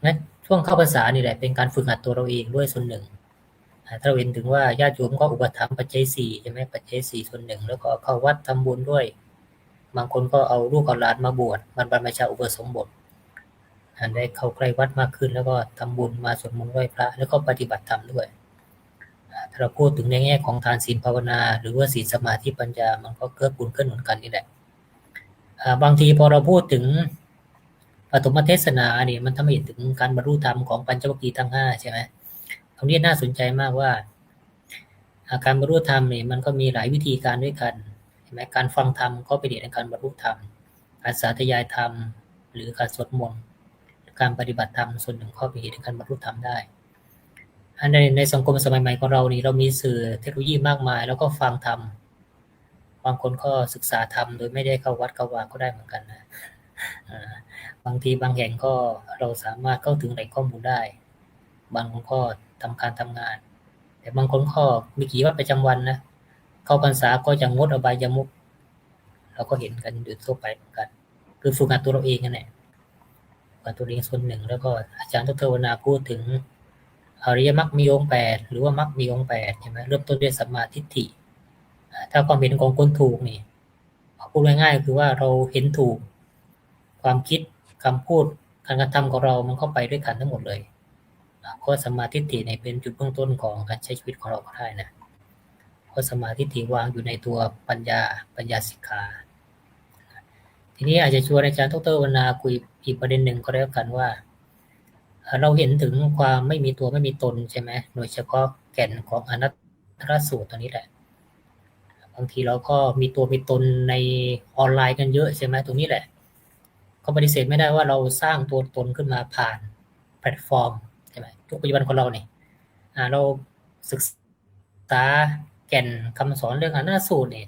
Speaker 3: งั้นช่วงเข้าพรรษานี่แหละเป็นการฝึกหัดตัวเราเองด้วยส่วนหนึ่งถ้าเราเห็นถึงว่าญาติโยมก็อุปถัมภ์ปัจจัย4ใช่ไหมปัจจัย4ส่วนหนึ่งแล้วก็เข้าวัดทำบุญด้วยบางคนก็เอาลูกเอาหลานมาบวชมันบรรพชาอุปสมบทได้เข้าใกล้วัดมากขึ้นแล้วก็ทำบุญมาสวดมนต์ไหว้พระแล้วก็ปฏิบัติธรรมด้วยถ้าเราพูดถึงในแง่ของทานศีลภาวนาหรือว่าศีลสมาธิปัญญามันก็เกื้อกูลเกื้อหนุนกันนี่แหละบางทีพอเราพูดถึงปฐมเทศนาเนี่ยมันทำให้เห็นถึงการบรรลุธรรมของปัญจวัคคีย์ทั้ง5ใช่ไหมตรงนี้น่าสนใจมากว่าการบรรลุธรรมเนี่ยมันก็มีหลายวิธีการด้วยกันใช่ไหมการฟังธรรมก็เป็นเหตุในการบรรลุธรรมการสาธยายธรรมหรือการสวดมนต์การปฏิบัติธรรมส่วนหนึ่งก็เป็นเหตุในการบรรลุธรรมได้ในสังคมสมัยใหม่ของเรานี่เรามีสื่อเทคโนโลยีมากมายแล้วก็ฟังธรรมบางคนก็ศึกษาธรรมโดยไม่ได้เข้าวัดเข้าวาก็ได้เหมือนกันนะบางทีบางแห่งก็เราสามารถเข้าถึงแหล่งข้อมูลได้บางคนก็ทำการทำงานแต่บางคนก็มีกิจวัตรประจำวันนะเข้าพรรษาก็จะงดอบายมุขเราก็เห็นกันอยู่ทั่วไปเหมือนกันคือฝึกหัดตัวเราเองนั่นแหละฝึกตัวเองส่วนหนึ่งแล้วก็อาจารย์ดร.วนาพูดถึงอริยมรรคมีองค์8หรือว่ามรรคมีองค์8ใช่ไหมเริ่มต้นด้วยสัมมาทิฏฐิถ้าความเห็นของคนถูกนี่พูดง่ายๆคือว่าเราเห็นถูกความคิดคำพูดการกระทำของเรามันเข้าไปด้วยกันทั้งหมดเลยก็สัมมาทิฏฐิเนี่ยเป็นจุดเบื้องต้นของการใช้ชีวิตของเราก็ได้นะเพราะสัมมาทิฏฐิวางอยู่ในตัวปัญญาสิกขาทีนี้อาจจะชวนอาจารย์ดร.วนาคุยอีกประเด็นหนึ่งก็แล้วกันว่าเราเห็นถึงความไม่มีตัวไม่มีตนใช่ไหมโดยเฉพาะแก่นของอนัตตลสูตรตัวนี้แหละบางทีเราก็มีตัวมีตนในออนไลน์กันเยอะใช่ไหมตรงนี้แหละก็ปฏิเสธไม่ได้ว่าเราสร้างตัวตนขึ้นมาผ่านแพลตฟอร์มใช่ไหมทุกปัจจุบันของเราเนี่ยเราศึกษาแก่นคำสอนเรื่องอนัตตสูตรเนี่ย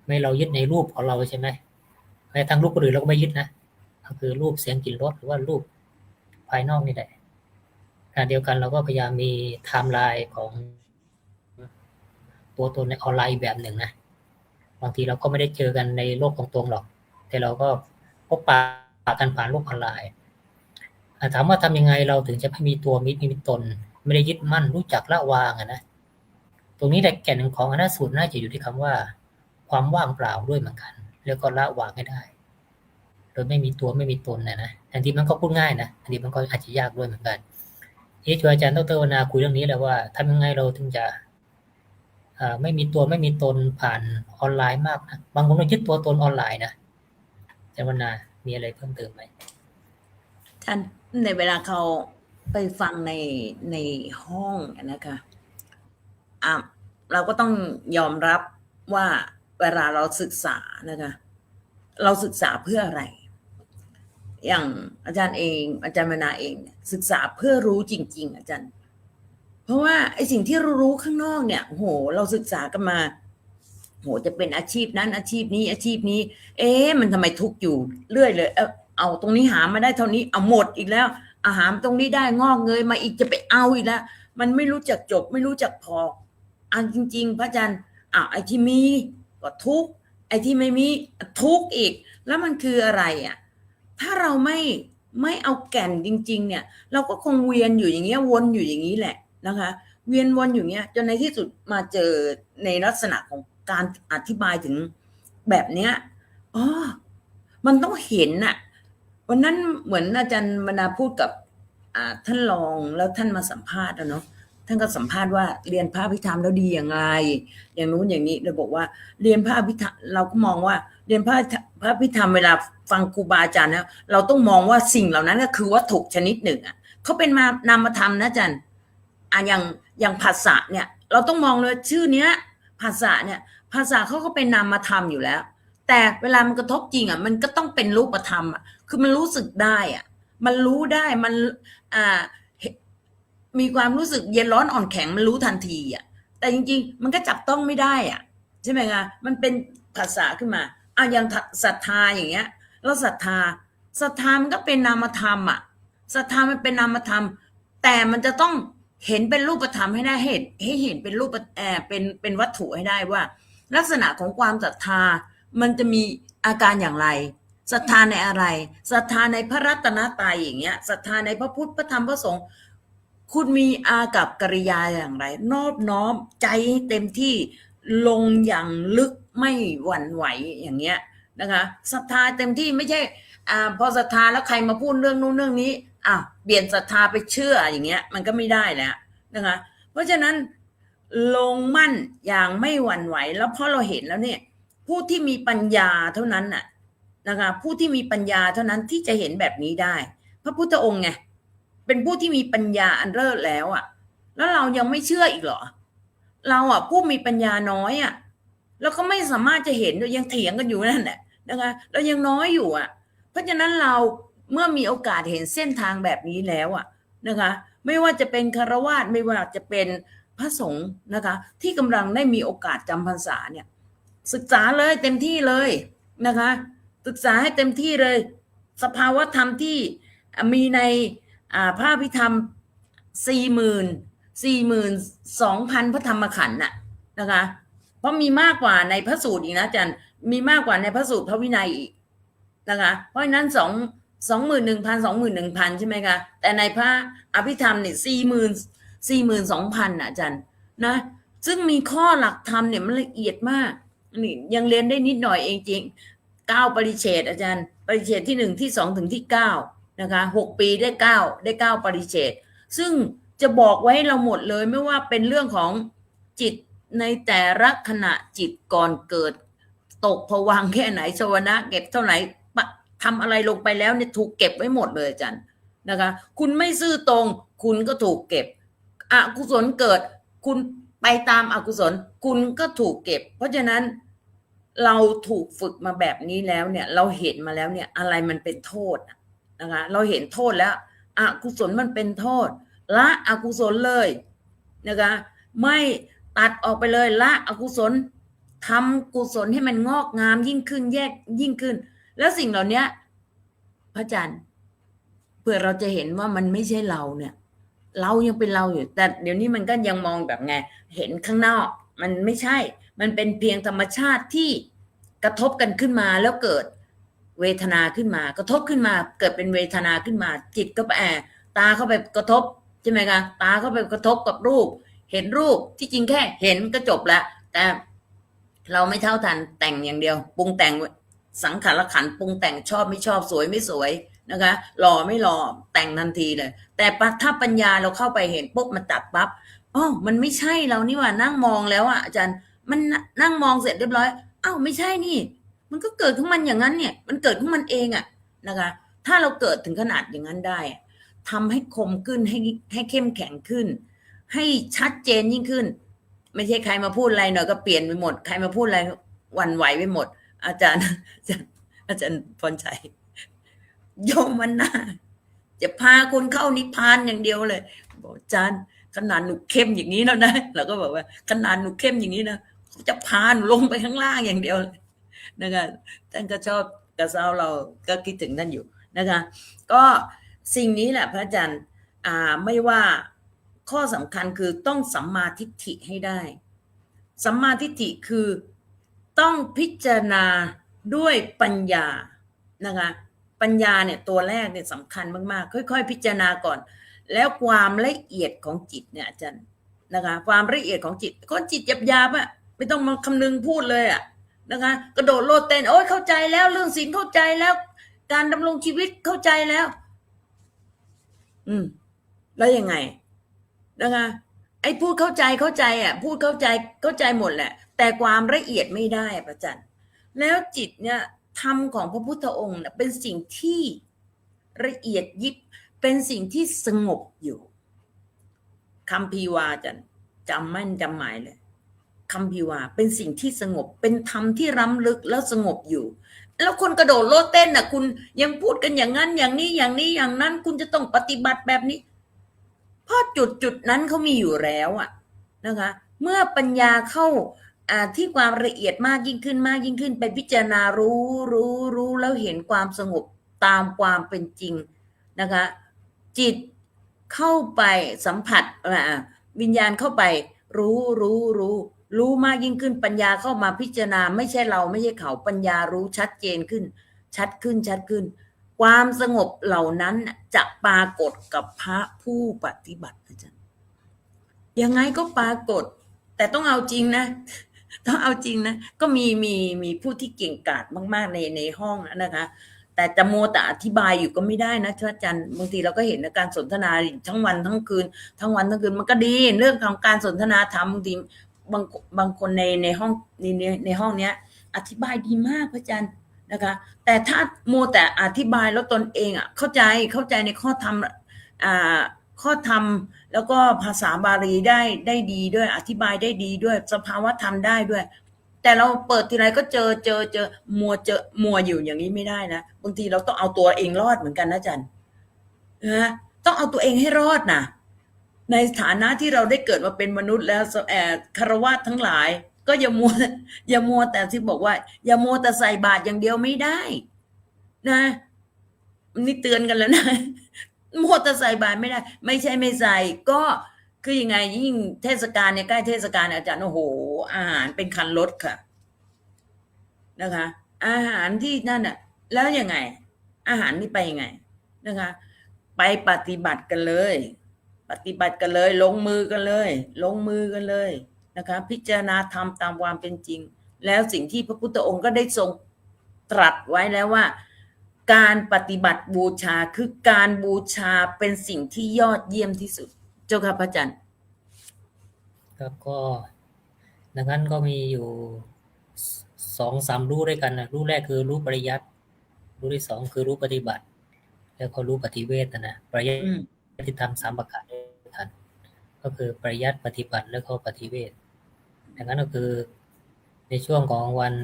Speaker 3: ไม่เรายึดในรูปของเราใช่ไหมแม้ทั้งรูปคนอื่นเราก็ไม่ยึดนะก็คือรูปเสียงกลิ่นรสหรือว่ารูปภายนอกนี่แหละขณะเดียวกันเราก็พยายามมีไทม์ไลน์ของตัวตนในออนไลน์แบบหนึ่งนะบางทีเราก็ไม่ได้เจอกันในโลกตรงๆหรอกแต่เราก็พบปะกันผ่านโลกออนไลน์ถามว่าทำยังไงเราถึงจะไม่มีตัวมิตรไม่มีตนไม่ได้ยึดมั่นรู้จักละวางนะตรงนี้แหละแก่นของอนัตตสูตรน่าจะอยู่ที่คำว่าความว่างเปล่าด้วยเหมือนกันแล้วก็ละวางให้ได้โดยไม่มีตัวไม่มีตนนะอันที่มันก็พูดง่ายนะอันนี้มันก็อาจจะยากด้วยเหมือนกันชวนอาจารย์ดร.วนาคุยเรื่องนี้แหละว่าทำยังไงเราถึงจะไม่มีตัวไม่มีตนผ่านออนไลน์มากนะบางคนก็ยึดตัวตนออนไลน์นะอาจารย์วนามีอะไรเพิ่มเติมไหม
Speaker 4: ท่านในเวลาเขาไปฟังในห้องนะคะเราก็ต้องยอมรับว่าเวลาเราศึกษานะคะเราศึกษาเพื่ออะไร อย่างอาจารย์เองอาจารย์มนาเองเนี่ยศึกษาเพื่อรู้จริงๆอาจารย์เพราะว่าไอ้สิ่งที่เรารู้ข้างนอกเนี่ยโหเราศึกษากันมาโหจะเป็นอาชีพนั้นอาชีพนี้อาชีพนี้ มันทำไมทุกข์อยู่เรื่อยเลยเอาตรงนี้หามาได้เท่านี้เอาหมดอีกแล้วอาหารตรงนี้ได้งอกเงยมาอีกจะไปเอาอีกแล้วมันไม่รู้จักจบไม่รู้จักพออันจริงๆพระอาจารย์ไอ้ที่มีก็ทุกข์ไอ้ที่ไม่มีทุกข์อีกแล้วมันคืออะไรอ่ะถ้าเราไม่เอาแก่นจริงๆเนี่ยเราก็คงเวียนอยู่อย่างเงี้ยวนอยู่อย่างนี้แหละนะคะเวียนวนอยู่เงี้ยจนในที่สุดมาเจอในลักษณะของการอธิบายถึงแบบเนี้ยมันต้องเห็นน่ะวันนั้นเหมือนอาจารย์มนาพูดกับท่านรองแล้วท่านมาสัมภาษณ์เนาะท่านก็สัมภาษณ์ว่าเรียนพระอภิธรรมแล้วดีอย่างไรอย่างนู้นอย่างนี้เราบอกว่าเรียนพระอภิธรรมเราก็มองว่าเรียนพระอภิธรรมเวลาฟังครูบาอาจารย์เนี่ยเราต้องมองว่าสิ่งเหล่านั้นก็คือวัตถุชนิดหนึ่งเขาเป็นนามธรรมนะอาจารย์อย่างภาษาเนี่ยเราต้องมองเลยชื่อเนี้ยภาษาเนี่ยภาษาเขาก็เป็นนามธรรมอยู่แล้วแต่เวลามันกระทบจริงมันก็ต้องเป็นรูปธรรมคือมันรู้สึกได้มันรู้ได้มันมีความรู้สึกเย็นร้อนอ่อนแข็งมันรู้ทันทีแต่จริงๆมันก็จับต้องไม่ได้ใช่ไหมคะมันเป็นภาษาขึ้นมาอย่างศรัทธาอย่างเงี้ยแล้วศรัทธามันก็เป็นนามธรรมศรัทธามันเป็นนามธรรมแต่มันจะต้องเห็นเป็นรูปธรรมให้ได้ให้เห็นเป็นรูปเป็นวัตถุให้ได้ว่าลักษณะของความศรัทธามันจะมีอาการอย่างไรศรัทธาในอะไรศรัทธาในพระรัตนตรัยอย่างเงี้ยศรัทธาในพระพุทธพระธรรมพระสงฆ์คุณมีอากัปกิริยาอย่างไรนอบน้อมใจเต็มที่ลงอย่างลึกไม่หวั่นไหวอย่างเงี้ยนะคะศรัทธาเต็มที่ไม่ใช่พอศรัทธาแล้วใครมาพูดเรื่องนู้นเรื่องนี้เปลี่ยนศรัทธาไปเชื่ออย่างเงี้ยมันก็ไม่ได้แล้วนะคะเพราะฉะนั้นลงมั่นอย่างไม่หวั่นไหวแล้วเพราะเราเห็นแล้วเนี่ยผู้ที่มีปัญญาเท่านั้นนะคะผู้ที่มีปัญญาเท่านั้นที่จะเห็นแบบนี้ได้พระพุทธองค์ไงเป็นผู้ที่มีปัญญาอันเลิศแล้วแล้วเรายังไม่เชื่ออีกเหรอเราผู้มีปัญญาน้อยแล้วก็ไม่สามารถจะเห็นยังเถียงกันอยู่นั่นแหละนะคะเรายังน้อยอยู่เพราะฉะนั้นเราเมื่อมีโอกาสเห็นเส้นทางแบบนี้แล้วนะคะไม่ว่าจะเป็นฆราวาสไม่ว่าจะเป็นพระสงฆ์นะคะที่กำลังได้มีโอกาสจำพรรษาเนี่ยศึกษาเลยเต็มที่เลยนะคะศึกษาให้เต็มที่เลยสภาวะธรรมที่มีในพระอภิธรรม42,000 พระธรรมขันธ์นะคะเพราะมีมากกว่าในพระสูตรอีกนะอาจารย์มีมากกว่าในพระสูตรพระวินัยอีกนะคะเพราะฉะนั้น21,000 ใช่ไหมคะแต่ในพระอภิธรรมเนี่ย42,000อาจารย์นะซึ่งมีข้อหลักธรรมเนี่ยมันละเอียดมากนี่ยังเรียนได้นิดหน่อยเองจริง9ปริเฉดอาจารย์ปริเฉดที่1ที่2ถึงที่9นะคะ6 ปีได้9ปริเฉดซึ่งจะบอกไว้ให้เราหมดเลยไม่ว่าเป็นเรื่องของจิตในแต่ละขณะจิตก่อนเกิดตกภวังค์แค่ไหนสวนะเก็บเท่าไหร่ทำอะไรลงไปแล้วเนี่ยถูกเก็บไว้หมดเลยอาจารย์นะคะคุณไม่ซื่อตรงคุณก็ถูกเก็บอกุศลเกิดคุณไปตามอกุศลคุณก็ถูกเก็บเพราะฉะนั้นเราถูกฝึกมาแบบนี้แล้วเนี่ยเราเห็นมาแล้วเนี่ยอะไรมันเป็นโทษนะคะเราเห็นโทษแล้วอกุศลมันเป็นโทษละอกุศลเลยนะคะไม่ตัดออกไปเลยละอกุศลทำกุศลให้มันงอกงามยิ่งขึ้นแยกยิ่งขึ้นแล้วสิ่งเหล่านี้พระอาจารย์เพื่อเราจะเห็นว่ามันไม่ใช่เราเนี่ยเรายังเป็นเราอยู่แต่เดี๋ยวนี้มันก็ยังมองแบบไงเห็นข้างนอกมันไม่ใช่มันเป็นเพียงธรรมชาติที่กระทบกันขึ้นมาแล้วเกิดเวทนาขึ้นมากระทบขึ้นมาเกิดเป็นเวทนาขึ้นมาจิตก็ไปตาเข้าไปกระทบใช่ไหมคะตาเข้าไปกระทบกับรูปเห็นรูปที่จริงแค่เห็นก็จบแล้วแต่เราไม่เท่าทันแต่งอย่างเดียวปรุงแต่งสังขารขันธ์ปรุงแต่งชอบไม่ชอบสวยไม่สวยนะคะหล่อไม่หล่อแต่งทันทีเลยแต่ถ้าปัญญาเราเข้าไปเห็นปุ๊บมันตัดปั๊บมันไม่ใช่เรานี่ว่านั่งมองแล้วอาจารย์มันนั่งมองเสร็จเรียบร้อยไม่ใช่นี่มันก็เกิดของมันอย่างนั้นเนี่ยมันเกิดของมันเองนะคะถ้าเราเกิดถึงขนาดอย่างนั้นได้ทำให้คมขึ้นให้เข้มแข็งขึ้นให้ชัดเจนยิ่งขึ้นไม่ใช่ใครมาพูดอะไรหน่อยก็เปลี่ยนไปหมดใครมาพูดอะไรหวั่นไหวไปหมดอาจารย์พรชัย โยมมันน่ะจะพาคนเข้านิพพานอย่างเดียวเลยบอกอาจารย์ขนาดหนูเข้มอย่างนี้แล้วนะเราก็บอกว่าขนาดหนูเข้มอย่างนี้นะเขาจะพาหนูลงไปข้างล่างอย่างเดียวเลยนะคะท่านก็ชอบกระเซ้าเราก็คิดถึงท่านอยู่นะคะก็สิ่งนี้แหละพระอาจารย์ไม่ว่าข้อสำคัญคือต้องสัมมาทิฏฐิให้ได้สัมมาทิฏฐิคือต้องพิจารณาด้วยปัญญานะคะปัญญาเนี่ยตัวแรกเนี่ยสำคัญมากๆค่อยๆพิจารณาก่อนแล้วความละเอียดของจิตเนี่ยอาจารย์นะคะความละเอียดของจิตคนจิตหยาบๆอ่ะไม่ต้องมาคำนึงพูดเลยอ่ะนะคะกระโดดโลดเต้นโอ๊ยเข้าใจแล้วเรื่องศีลเข้าใจแล้วการดำรงชีวิตเข้าใจแล้วแล้วยังไงนะคะไอ้พูดเข้าใจอ่ะพูดเข้าใจหมดแหละแต่ความละเอียดไม่ได้พระอาจารย์แล้วจิตเนี่ยธรรมของพระพุทธองค์เนี่ยเป็นสิ่งที่ละเอียดยิบเป็นสิ่งที่สงบอยู่คัมภีร์วาจำมั่นจำหมายเลยคัมภีร์วาเป็นสิ่งที่สงบเป็นธรรมที่ล้ำลึกแล้วสงบอยู่แล้วคนกระโดดโลดเต้นน่ะคุณยังพูดกันอย่างนั้นอย่างนี้อย่างนั้นคุณจะต้องปฏิบัติแบบนี้เพราะจุดนั้นเขามีอยู่แล้วอะนะคะเมื่อปัญญาเข้าที่ความละเอียดมากยิ่งขึ้นไปพิจารณารู้แล้วเห็นความสงบตามความเป็นจริงนะคะจิตเข้าไปสัมผัสวิญญาณเข้าไปรู้มากยิ่งขึ้นปัญญาเข้ามาพิจารณาไม่ใช่เราไม่ใช่เขาปัญญารู้ชัดเจนขึ้นชัดขึ้นความสงบเหล่านั้นจะปรากฏกับพระผู้ปฏิบัติอาจารย์ยังไงก็ปรากฏแต่ต้องเอาจริงนะต้องเอาจริงนะก็มีผู้ที่เก่งกาจมากๆในห้องนะคะแต่จะโมแต่อธิบายอยู่ก็ไม่ได้นะอาจารย์บางทีเราก็เห็นการสนทนาทั้งวันทั้งคืนมันก็ดีเรื่องของการสนทนาธรรมบางทีบางคนในห้องในห้องเนี้ยอธิบายดีมากพระอาจารย์นะคะแต่ถ้าโมแต่อธิบายแล้วตนเองเข้าใจในข้อธรรมแล้วก็ภาษาบาลีได้ดีด้วยอธิบายได้ดีด้วยสภาวะธรรมได้ด้วยแต่เราเปิดทีไรก็เจอมัวอยู่อย่างนี้ไม่ได้นะบางทีเราต้องเอาตัวเองรอดเหมือนกันนะอาจารย์นะต้องเอาตัวเองให้รอดนะในฐานะที่เราได้เกิดมาเป็นมนุษย์แล้วคฤหัสถ์ทั้งหลายก็อย่ามัวแต่ที่บอกว่าอย่ามัวแต่ใส่บาตรอย่างเดียวไม่ได้นะนี่เตือนกันแล้วนะมัวแต่ใส่บาตรไม่ได้ไม่ใช่ไม่ใส่ก็คือยังไงยิ่งเทศกาลเนี่ยใกล้เทศกาลอาจารย์โอ้โหอาหารเป็นคันรถค่ะนะคะอาหารที่นั่นน่ะแล้วยังไงอาหารนี่ไปยังไงนะคะไปปฏิบัติกันเลยลงมือกันเลยนะคะพิจารณาธรรมตามความเป็นจริงแล้วสิ่งที่พระพุทธองค์ก็ได้ทรงตรัสไว้แล้วว่าการปฏิบัติบูชาคือการบูชาเป็นสิ่งที่ยอดเยี่ยมที่สุดเจ้าค่ะพระอาจารย์
Speaker 3: ครับก็ดังนั้นก็มีอยู่2-3รู้ด้วยกันนะรู้แรกคือรู้ปริยัติรู้ที่2คือรู้ปฏิบัติแล้วก็รู้ปฏิเวทนะปริยัติที่ทำ3ประการด้วยกันก็คือปริยัติปฏิบัติแล้วก็ปฏิเวทดังนั้นก็คือในช่วงของวัน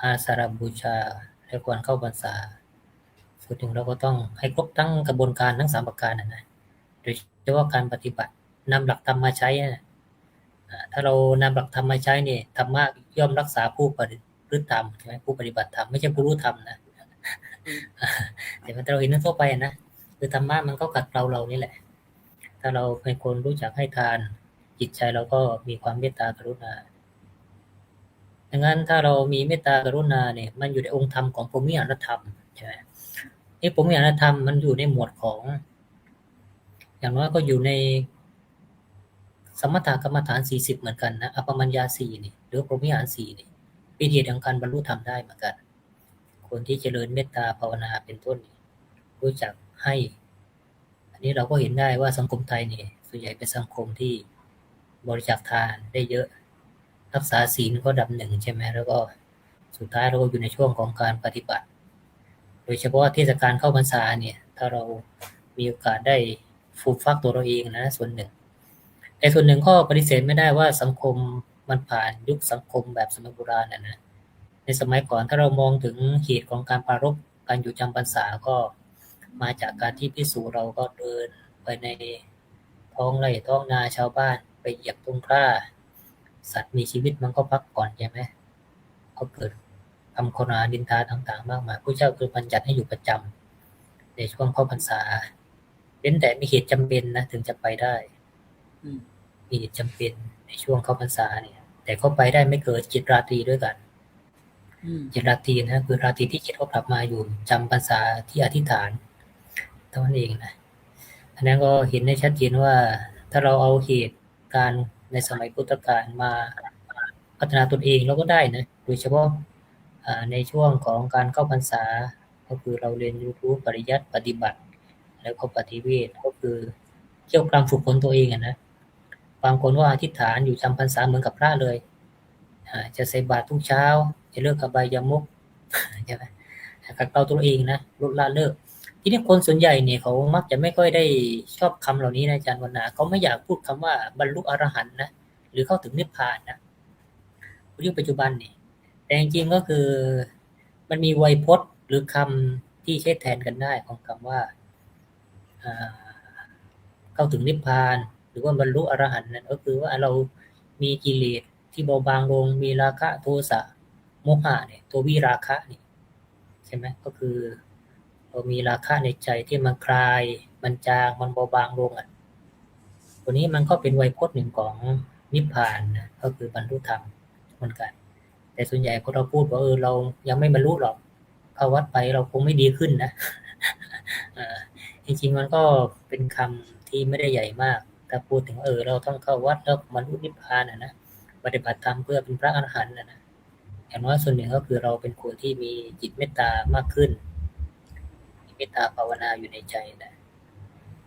Speaker 3: อาสาฬหบูชาและวันเข้าพรรษาส่วนหนึ่งเราก็ต้องให้ครบทั้งกระบวนการทั้ง3ประการนะโดยเฉพาะการปฏิบัตินำหลักธรรมมาใช้ถ้าเรานำหลักธรรมมาใช้เนี่ยธรรมะย่อมรักษาผู้ปฏิบัติธรรมใช่ไหมผู้ปฏิบัติธรรมไม่ใช่ผู้รู้ธรรมนะแต่มันเราเห็นทั่วไปนะคือธรรมะมันก็ขัดเรานี่แหละถ้าเราเป็นคนรู้จักให้ทานจิตใจเราก็มีความเมตตากรุณาดังนั้นถ้าเรามีเมตตากรุณาเนี่ยมันอยู่ในองค์ธรรมของพรหมิหารธรรมใช่ไหมพรหมิหารธรรมมันอยู่ในหมวดของอย่างน้อยก็อยู่ในสมถกรรมฐาน40เหมือนกันนะอัปปมัญญา4นี่หรือพรหมิหาร4นี่เป็นเหตุแห่งการบรรลุธรรมได้เหมือนกันคนที่เจริญเมตตาภาวนาเป็นต้นรู้จักให้อันนี้เราก็เห็นได้ว่าสังคมไทยนี่ส่วนใหญ่เป็นสังคมที่บริจาคทานได้เยอะรักษาศีลก็ดับ1ใช่ไหมแล้วก็สุดท้ายเราก็อยู่ในช่วงของการปฏิบัติโดยเฉพาะเทศกาลเข้าพรรษาเนี่ยถ้าเรามีโอกาสได้ฟูมฟักตัวเราเองนะส่วนหนึ่งแต่ส่วนหนึ่งก็ปฏิเสธไม่ได้ว่าสังคมมันผ่านยุคสังคมแบบสมัยโบราณนะในสมัยก่อนถ้าเรามองถึงเหตุของการปรารภ การอยู่จำพรรษาก็มาจากการที่ภิกษุเราก็เดินไปในท้องไร่ท้องนาชาวบ้านไปเหยียบต้นกล้าสัตว์มีชีวิตมันก็พักผ่อนใช่ไหมก็เกิดคำโฆษณาดินทาต่างๆมากมายพระเจ้าคือบัญญัติให้อยู่ประจำในช่วงเข้าพรรษาเว้นแต่มีเหตุจำเป็นนะถึงจะไปได้มีเหตุจำเป็นในช่วงเข้าพรรษาเนี่ยแต่เข้าไปได้ไม่เกิดจิตราตรีด้วยกันจิตราตรีนะคือราตรีที่จิตเขากลับมาอยู่จำพรรษาที่อธิษฐานเท่านั้นเองนะอันนั้นก็เห็นได้ชัดเจนว่าถ้าเราเอาเหตุการณ์ในสมัยพุทธกาลมาพัฒนาตนเองเราก็ได้นะโดยเฉพาะในช่วงของการเข้าพรรษาก็คือเราเรียนรู้ปริยัติปฏิบัติแล้วก็ปฏิเวทก็คือเกี่ยวกับฝึกฝนตัวเองนะบางคนว่าอธิษฐานอยู่จำพรรษาเหมือนกับพระเลยจะใส่บาตรทุกเช้าจะเลิกอบายามุขใช่ไหมขัดเกลาตัวเองนะลดละเลิกทีนี้คนส่วนใหญ่เนี่ยเขามักจะไม่ค่อยได้ชอบคำเหล่านี้นะอาจารย์วรรณาเขาไม่อยากพูดคำว่าบรรลุอรหันต์นะหรือเข้าถึงนิพพานนะยุคปัจจุบันนี่แต่จริงๆก็คือมันมีไวยพจน์หรือคำที่ใช้แทนกันได้ของคำว่าเข้าถึงนิพพานหรือว่าบรรลุอรหันต์นั่นก็คือว่าเรามีกิเลสที่เบาบางลงมีราคะโทสะโมหะเนี่ยตัววิราคะนี่ใช่ไหมก็คือเรามีราคะในใจที่มันคลายมันจางมันเบาบางลงตัวนี้มันก็เป็นไวยพจน์หนึ่งของนิพพานนะก็คือบรรลุธรรมเหมือนกันแต่ส่วนใหญ่พอเราพูดว่าเรายังไม่บรรลุหรอกเข้าวัดไปเราคงไม่ดีขึ้นนะจริงๆมันก็เป็นคำที่ไม่ได้ใหญ่มากถ้าพูดถึงเราต้องเข้าวัดแล้วบรรลุนิพพานนะปฏิบัติธรรมเพื่อเป็นพระอรหันต์นะอย่างน้อยส่วนหนึ่งก็คือเราเป็นคนที่มีจิตเมตตามากขึ้นมีเมตตาภาวนาอยู่ในใจนะ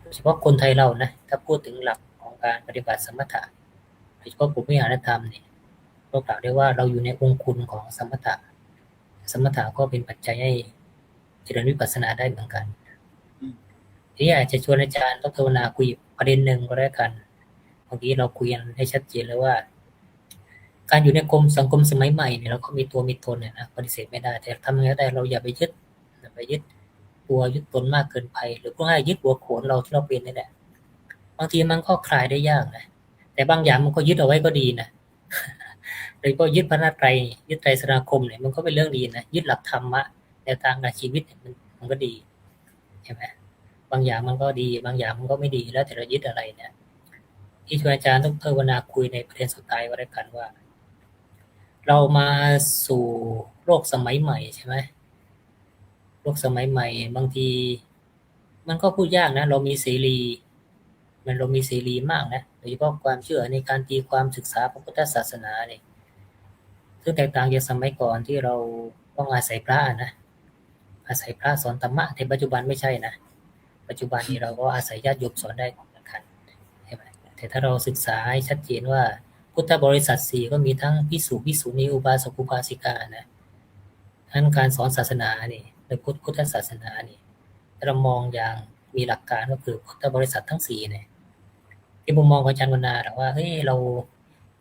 Speaker 3: โดยเฉพาะคนไทยเรานะถ้าพูดถึงหลักของการปฏิบัติสมถะโดยเฉพาะกลุ่มวิหารธรรมเนี่ยเรากล่าวได้ว่าเราอยู่ในองค์คุณของสมถะก็เป็นปัจจัยให้เจริญวิปัสสนาได้เหมือนกันที่อยากจะชวนอาจารย์ดร.วรรณาคุยประเด็นหนึ่งก็แล้วกันเมื่อกี้เราคุยกันให้ชัดเจนแล้วว่าการอยู่ในสังคมสมัยใหม่เนี่ยเราก็มีตัวมีตนเนี่ยนะปฏิเสธไม่ได้แต่ทำยังไงได้เราอย่าไปยึดตัวยึดตนมากเกินไปหรือพวกให้ยึดหัวโขนเราที่เราเป็นนี่แหละบางทีมันก็คลายได้ยากนะแต่บางอย่างมันก็ยึดเอาไว้ก็ดีนะโดยเฉพาะยึดพระไตรยึดไตรสรณคมเนี่ยมันก็เป็นเรื่องดีนะยึดหลักธรรมะแนวทางการชีวิตมันก็ดีใช่ไหมบางอย่างมันก็ดีบางอย่างมันก็ไม่ดีแล้วแต่เรายึดอะไรเนี่ยที่ชวนอาจารย์ดร.วรรณาคุยในประเด็นสุดท้ายก็แล้วกันว่าเรามาสู่โลกสมัยใหม่ใช่ไหมโลกสมัยใหม่บางทีมันก็พูดยากนะเรามีเสรีมากนะโดยเฉพาะความเชื่อในการตีความศึกษาพระพุทธศาสนาเนี่ยซึ่งแตกต่างจากสมัยก่อนที่เราต้องอาศัยพระนะอาศัยพระสอนธรรมะแต่ปัจจุบันไม่ใช่นะปัจจุบันนี้เราก็อาศัยญาติโยมสอนได้เหมือนกันใช่ไหมแต่ถ้าเราศึกษาให้ชัดเจนว่าพุทธบริษัท4ก็มีทั้งภิกษุณีอุบาสกอุบาสิกานะทั้งการสอนศาสนานี่ในพุทธศาสนานี่เรามองอย่างมีหลักการก็คือพุทธบริษัททั้ง4เนี่ยที่ผมมองของอาจารย์วรรณาว่าเฮ้ยเรา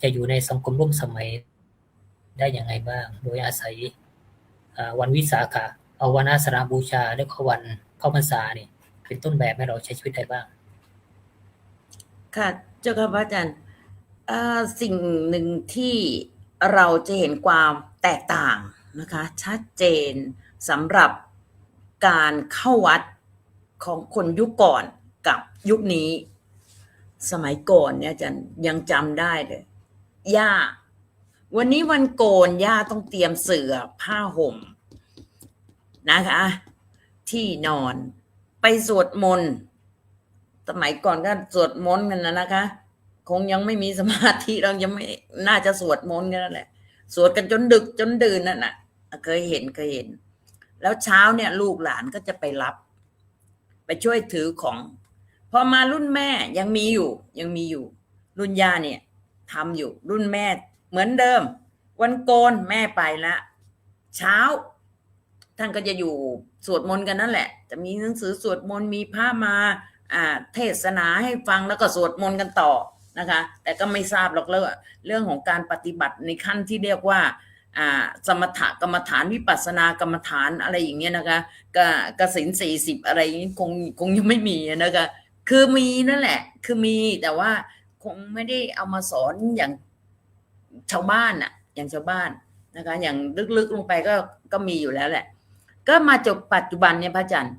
Speaker 3: จะอยู่ในสังคมร่วมสมัยได้อย่างไรบ้างโดยอาศัยวันวิสาขะเอาวันอาสาฬหบูชาและก็วันเข้าพรรษานี่เป็นต้นแบบให้เราใช้ชีวิตได้บ้าง
Speaker 4: ค่ะเจ้าค่ะพระอาจารย์สิ่งหนึ่งที่เราจะเห็นความแตกต่างนะคะชัดเจนสำหรับการเข้าวัดของคนยุคก่อนกับยุคนี้สมัยก่อนเนี่ยอาจารย์ยังจำได้เลยย่าวันนี้วันโกนย่าต้องเตรียมเสื่อผ้าห่มนะคะที่นอนไปสวดมนต์สมัยก่อนก็สวดมนต์กันนะคะคงยังไม่มีสมาธิเรายังไม่น่าจะสวดมนต์กันนั่นแหละสวดกันจนดึกจนดื่นนั่นน่ะเคยเห็นแล้วเช้าเนี่ยลูกหลานก็จะไปรับไปช่วยถือของพอมารุ่นแม่ยังมีอยู่รุ่นย่าเนี่ยทำอยู่รุ่นแม่เหมือนเดิมวันโกนแม่ไปละเช้าท่านก็จะอยู่สวดมนต์กันนั่นแหละจะมีหนังสือสวดมนต์มีพระมาเทศนาให้ฟังแล้วก็สวดมนต์กันต่อนะคะแต่ก็ไม่ทราบหรอกเรื่องของการปฏิบัติในขั้นที่เรียกว่า สมถกรรมฐานวิปัสสนากรรมฐานอะไรอย่างเงี้ยนะคะกสิณ40อะไรอย่างงี้คงยังไม่มีนะคะคือมีนั่นแหละคือมีแต่ว่าคงไม่ได้เอามาสอนอย่างชาวบ้านอะอย่างชาวบ้านนะคะอย่างลึกๆลงไปก็มีอยู่แล้วแหละก็มาจบปัจจุบันเนี่ยพระอาจารย์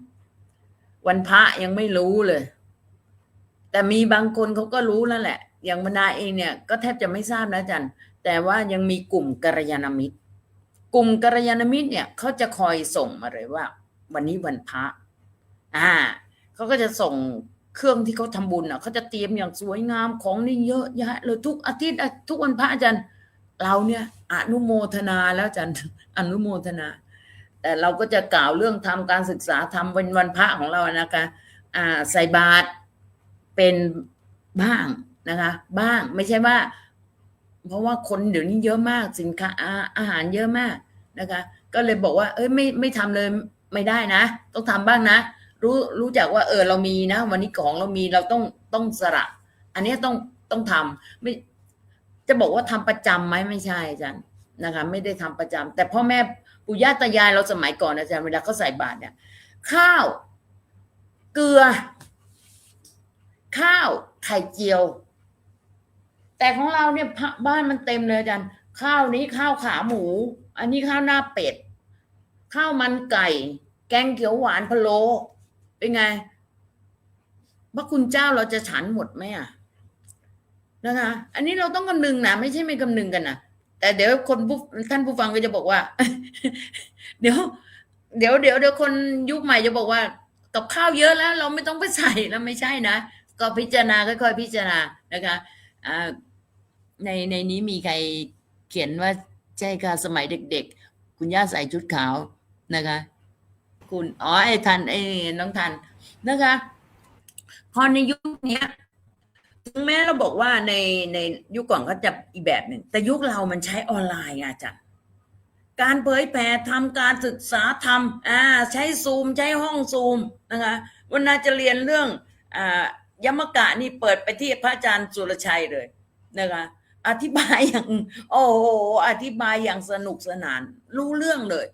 Speaker 4: วันพระยังไม่รู้เลย แต่มีบางคนเขาก็รู้แล้วแหละอย่างบรรดาเองเนี่ยก็แทบจะไม่ทราบนะอาจารย์แต่ว่ายังมีกลุ่มกัลยาณมิตรกลุ่มกัลยาณมิตรเนี่ยเขาจะคอยส่งมาเลยว่าวันนี้วันพระเขาก็จะส่งเครื่องที่เขาทำบุญเขาจะเตรียมอย่างสวยงามของนี่เยอะแยะเลยทุกอาทิตย์ทุกวันพระอาจารย์เราเนี่ยอนุโมทนาแล้วอาจารย์อนุโมทนาแต่เราก็จะกล่าวเรื่องทำการศึกษาทำวันพระของเรานะคะใส่บาตรเป็นบ้างนะคะบ้างไม่ใช่ว่าเพราะว่าคนเดี๋ยวนี้เยอะมากสินค้าอาหารเยอะมากนะคะก็เลยบอกว่าไม่ทำเลยไม่ได้นะต้องทำบ้างนะรู้จักว่าเรามีนะวันนี้ของเรามีเราต้องสละอันนี้ต้องทำไม่จะบอกว่าทำประจำไหมไม่ใช่อาจารย์นะคะไม่ได้ทำประจำแต่พ่อแม่ปู่ย่าตายายเราสมัยก่อนอาจารย์เวลาเขาใส่บาตรเนี่ยข้าวเกลือข้าวไข่เจียวแต่ของเราเนี่ยบ้านมันเต็มเลยอาจารย์ข้าวนี้ข้าวขาหมูอันนี้ข้าวหน้าเป็ดข้าวมันไก่แกงเขียวหวานพะโล้เป็นไงพระคุณเจ้าเราจะฉันหมดไหมนะคะอันนี้เราต้องคำนึงนะไม่ใช่ไม่คำนึงกันนะแต่เดี๋ยวท่านผู้ฟังก็จะบอกว่า เดี๋ยวคนยุคใหม่จะบอกว่ากับข้าวเยอะแล้วเราไม่ต้องไปใส่แล้วไม่ใช่นะก็พิจารณาค่อยๆพิจารณานะคะในนี้มีใครเขียนว่าใช่ค่ะสมัยเด็กๆคุณย่าใส่ชุดขาวนะคะคุณไอ้ทันน้องทันนะคะพอในยุคนี้ถึงแม้เราบอกว่าในยุคก่อนก็จะอีกแบบหนึ่งแต่ยุคเรามันใช้ออนไลน์อาจารย์การเผยแผ่ทำการศึกษาทำใช้ซูมใช้ห้องซูมนะคะวันน่าจะเรียนเรื่องยมกะนี่เปิดไปที่พระอาจารย์สุรชัยเลยนะคะอธิบายอย่างโอ้โหอธิบายอย่างสนุกสนานรู้เรื่องเลย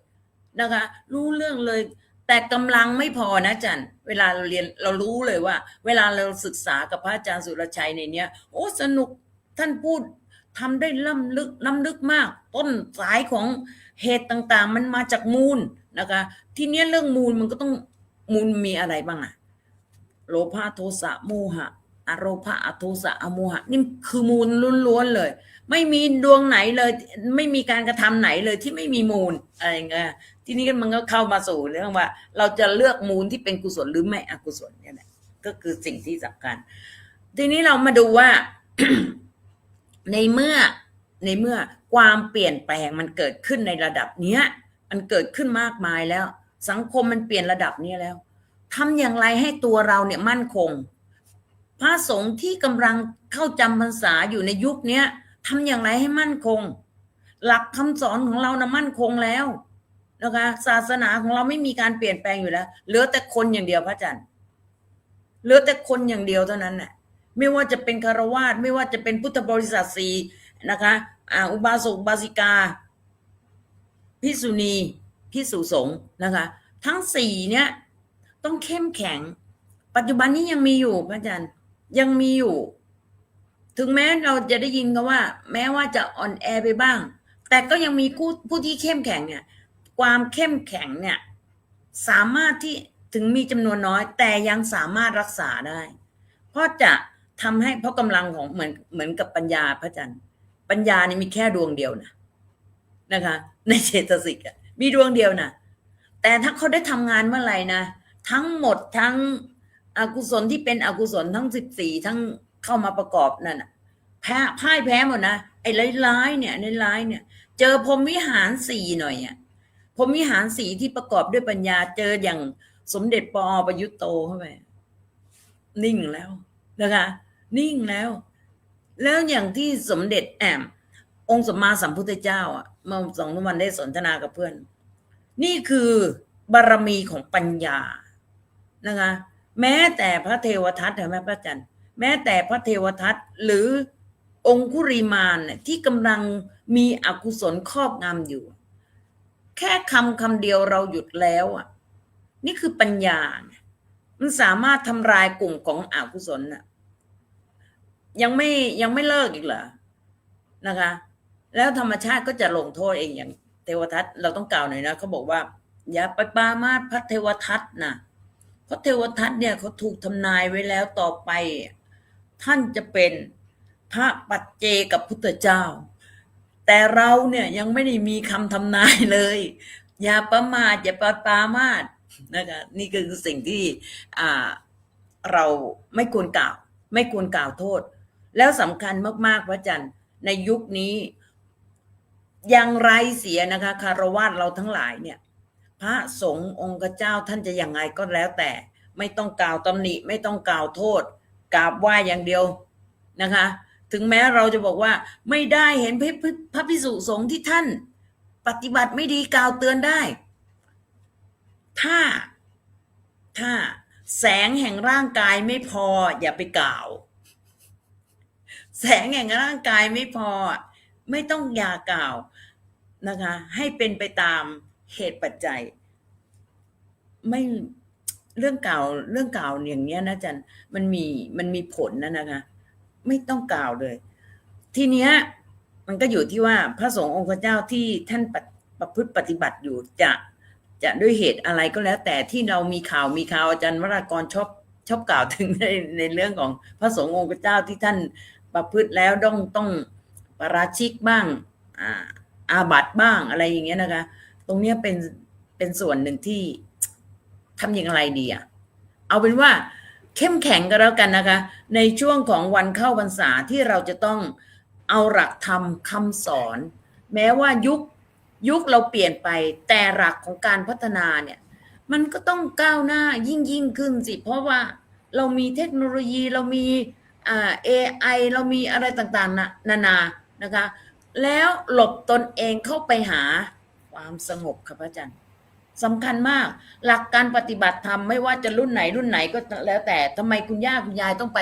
Speaker 4: นะคะรู้เรื่องเลยแต่กำลังไม่พอนะอาจารย์เวลาเราเรียนเรารู้เลยว่าเวลาเราศึกษากับพระอาจารย์สุรชัยในเนี้ยโอ้สนุกท่านพูดทำได้ล้ำลึกมากต้นสายของเหตุต่างๆมันมาจากมูลนะคะทีนี้เรื่องมูลมันก็ต้องมูลมีอะไรบ้างโลภะโทสะโมหะอโลภะอโทสะอโมหะนี่คือมูลล้วนๆเลยไม่มีดวงไหนเลยไม่มีการกระทำไหนเลยที่ไม่มีมูลอะไรเงี้ยทีนี้มันก็เข้ามาสู่เรื่องว่าเราจะเลือกมูลที่เป็นกุศลหรือไม่อกุศลเนี่ยแหละก็คือสิ่งที่สำคัญทีนี้เรามาดูว่า ในเมื่อความเปลี่ยนแปลงมันเกิดขึ้นในระดับเนี้ยมันเกิดขึ้นมากมายแล้วสังคมมันเปลี่ยนระดับนี้แล้วทำอย่างไรให้ตัวเราเนี่ยมั่นคงพระสงฆ์ที่กำลังเข้าจำพรรษาอยู่ในยุคนี้ทำอย่างไรให้มั่นคงหลักคำสอนของเรานะมั่นคงแล้วนะคะศาสนาของเราไม่มีการเปลี่ยนแปลงอยู่แล้วเหลือแต่คนอย่างเดียวพระอาจารย์เหลือแต่คนอย่างเดียวเท่านั้นน่ะไม่ว่าจะเป็นฆราวาสไม่ว่าจะเป็นพุทธบริษัทสี่นะคะอุบาสกอุบาสิกาภิกษุณีภิกษุสงฆ์นะคะทั้งสี่เนี่ยต้องเข้มแข็งปัจจุบันนี้ยังมีอยู่พระอาจารย์ยังมีอยู่ถึงแม้เราจะได้ยินกันว่าแม้ว่าจะอ่อนแอไปบ้างแต่ก็ยังมีผู้ที่เข้มแข็งเนี่ยความเข้มแข็งเนี่ยสามารถที่ถึงมีจำนวนน้อยแต่ยังสามารถรักษาได้เพราะจะทำให้เพราะกำลังของเหมือนกับปัญญาพระอาจารย์ปัญญานี่มีแค่ดวงเดียวนะคะในเจตสิกมีดวงเดียวนะแต่ถ้าเขาได้ทำงานเมื่อไหร่นะทั้งหมดทั้งอกุศลที่เป็นอกุศลทั้ง14ทั้งเข้ามาประกอบนั่นน่ะพ่ายแพ้หมดนะไอ้ร้ายๆเนี่ยในร้ายเนี่ยเจอพรหมวิหาร4หน่อยพรหมวิหาร4ที่ประกอบด้วยปัญญาเจออย่างสมเด็จปอประยุตโตเข้าไปนิ่งแล้วนะคะนิ่งแล้วอย่างที่สมเด็จองค์สัมมาสัมพุทธเจ้าเมื่อ2 วันได้สนทนากับเพื่อนนี่คือบารมีของปัญญานะคะแม้แต่พระเทวทัตเห็นไหมพระอาจารย์แม้แต่พระเทวทัตหรือ องคุริมานเนี่ยที่กำลังมีอกุศลครอบงำอยู่ แค่คำเดียวเราหยุดแล้วอ่ะนี่คือปัญญามันสามารถทำลายกลุ่มของอกุศลน่ะยังไม่เลิกอีกเหรอนะคะแล้วธรรมชาติก็จะลงโทษเองอย่างเทวทัตเราต้องกล่าวหน่อยนะเขาบอกว่าอย่าไปปรามาสพระเทวทัตนะเพราะเทวทัตเนี่ยเขาถูกทำนายไว้แล้วต่อไปท่านจะเป็นพระปัจเจกับพุทธเจ้าแต่เราเนี่ยยังไม่ได้มีคำทำนายเลยอย่าประมาทอย่าปรามาสนะคะนี่คือสิ่งที่เราไม่ควรกล่าวไม่ควรกล่าวโทษแล้วสำคัญมากๆพระอาจารย์ในยุคนี้ยังไรเสียนะคะคารวะเราทั้งหลายเนี่ยพระสงฆ์องค์เจ้าท่านจะยังไงก็แล้วแต่ไม่ต้องกล่าวตำหนิไม่ต้องกล่าวโทษกราบไหว้อย่างเดียวนะคะถึงแม้เราจะบอกว่าไม่ได้เห็นพระภิกษุสงฆ์ที่ท่านปฏิบัติไม่ดีกล่าวเตือนได้ถ้าแสงแห่งร่างกายไม่พออย่าไปกล่าวแสงแห่งร่างกายไม่พอไม่ต้องอย่ากล่าวนะคะให้เป็นไปตามเหตุปัจจัยไม่เรื่องกล่าวอย่างเงี้ยนะจันมันมีผลนะคะไม่ต้องกล่าวเลยทีเนี้ยมันก็อยู่ที่ว่าพระสงฆ์องค์เจ้าที่ท่านประพฤติปฏิบัติอยู่จะด้วยเหตุอะไรก็แล้วแต่ที่เรามีข่าวอาจารย์วรากรชอบกล่าวถึงในเรื่องของพระสงฆ์องค์เจ้าที่ท่านประพฤติแล้วต้องปาราชิกบ้างอาบัติบ้างอะไรอย่างเงี้ยนะคะตรงเนี้ยเป็นส่วนหนึ่งที่ทำอย่างไรดีเอาเป็นว่าเข้มแข็งก็แล้วกันนะคะในช่วงของวันเข้าพรรษาที่เราจะต้องเอาหลักธรรมคำสอนแม้ว่ายุคเราเปลี่ยนไปแต่หลักของการพัฒนาเนี่ยมันก็ต้องก้าวหน้ายิ่งขึ้นสิเพราะว่าเรามีเทคโนโลยีเรามีAI เรามีอะไรต่างๆนานานะคะแล้วหลบตนเองเข้าไปหาความสงบค่ะพระอาจารย์สำคัญมากหลักการปฏิบัติธรรมไม่ว่าจะรุ่นไหนก็แล้วแต่ทำไมคุณย่าคุณยายต้องไป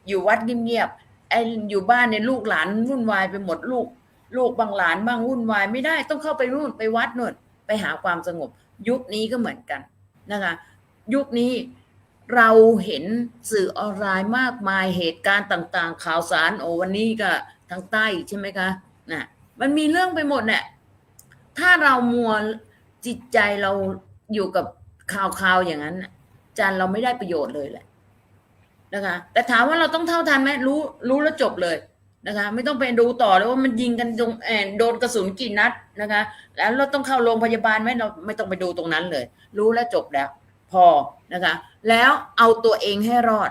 Speaker 4: อยู่วัดเงียบๆอยู่บ้านเนี่ยลูกหลานวุ่นวายไปหมดลูกบางหลานบ้างวุ่นวายไม่ได้ต้องเข้าไปนู่นไปวัดนู่นไปหาความสงบยุคนี้ก็เหมือนกันนะคะยุคนี้เราเห็นสื่อออนไลน์มากมายเหตุการณ์ต่างๆข่าวสารวันนี้ก็ทางใต้ใช่ไหมคะนะมันมีเรื่องไปหมดเนี่ยถ้าเรามัวจิตใจเราอยู่กับข่าวอย่างนั้นจานเราไม่ได้ประโยชน์เลยแหละนะคะแต่ถามว่าเราต้องเท่าทันไหมรู้แล้วจบเลยนะคะไม่ต้องไปดูต่อเลยว่ามันยิงกันตรงโดนกระสุนกี่นัดนะคะแล้วเราต้องเข้าโรงพยาบาลไหมเราไม่ต้องไปดูตรงนั้นเลยรู้แล้วจบแล้วพอนะคะแล้วเอาตัวเองให้รอด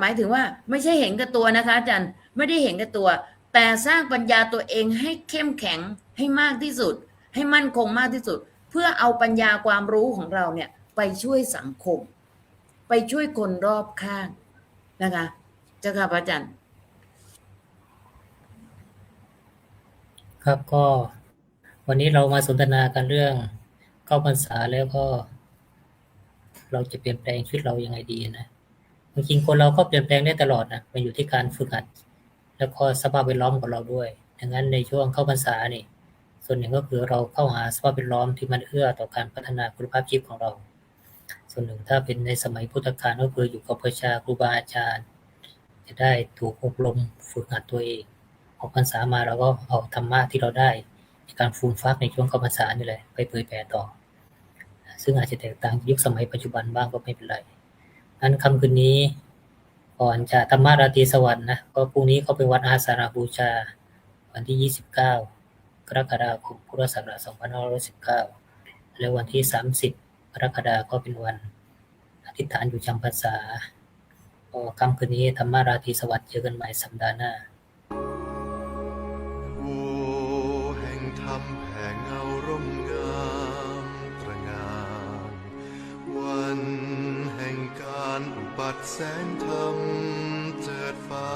Speaker 4: หมายถึงว่าไม่ใช่เห็นกับตัวนะคะอาจารย์ไม่ได้เห็นกับตัวแต่สร้างปัญญาตัวเองให้เข้มแข็งให้มากที่สุดให้มั่นคงมากที่สุดเพื่อเอาปัญญาความรู้ของเราเนี่ยไปช่วยสังคมไปช่วยคนรอบข้างนะคะเจ้าค่ะพระอาจารย์
Speaker 3: ครับก็วันนี้เรามาสนทนากันเรื่องเข้าพรรษาแล้วก็เราจะเปลี่ยนแปลงชีวิตเรายังไงดีนะจริงๆคนเราก็เปลี่ยนแปลงได้ตลอดนะมันอยู่ที่การฝึกหัดแล้วก็สภาพแวดล้อมของเราด้วยดังนั้นในช่วงเข้าพรรษานี่ส่วนหนึ่งก็คือเราเข้าหาสภาพแวดล้อมที่มันเอื้อต่อการพัฒนาคุณภาพชีวิตของเราส่วนหนึ่งถ้าเป็นในสมัยพุทธกาลก็คืออยู่กับประชาครูบาอาจารย์จะได้ถูกอบรมฝึกหัดตัวเองออกพรรษามาเราก็เอาธรรมะที่เราได้ในการฟูมฟักในช่วงเข้าพรรษานี่แหละไปเผยแผ่ต่อซึ่งอาจจะแตกต่างยุคสมัยปัจจุบันบ้างก็ไม่เป็นไรนั้นค่ำคืนนี้ก่อนจะธรรมราตรีสวัสดิ์นะก็พรุ่งนี้เขาไปวัดอาสาฬหบูชาวันที่29กรกฎาคมพุทธศักราช2519และวันที่30กรกฎาคมก็เป็นวันอธิษฐานอยู่จำพรรษาก็ค่ำคืนนี้ธรรมราตรีสวัสดิ์เจอกันใหม่สัปดาห์หน้า
Speaker 2: โอ้แห่งธรรมแผ่เงาร่มงามตระหง่านวันแห่งการอุบัติแสงธรรมเจิดฟ้า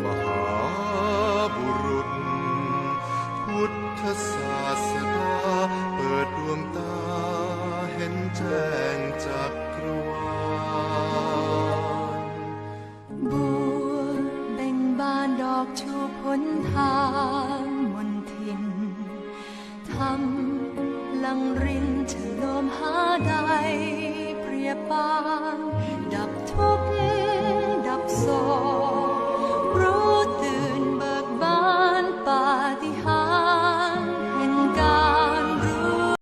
Speaker 2: มหาบุรุษพุทธศาสดาเปิดดวงตาเห็นแจ้งจักรวาล
Speaker 1: บัวเบ่ง อกชูพ้นทางมนทิน ธรรมลังรินฉ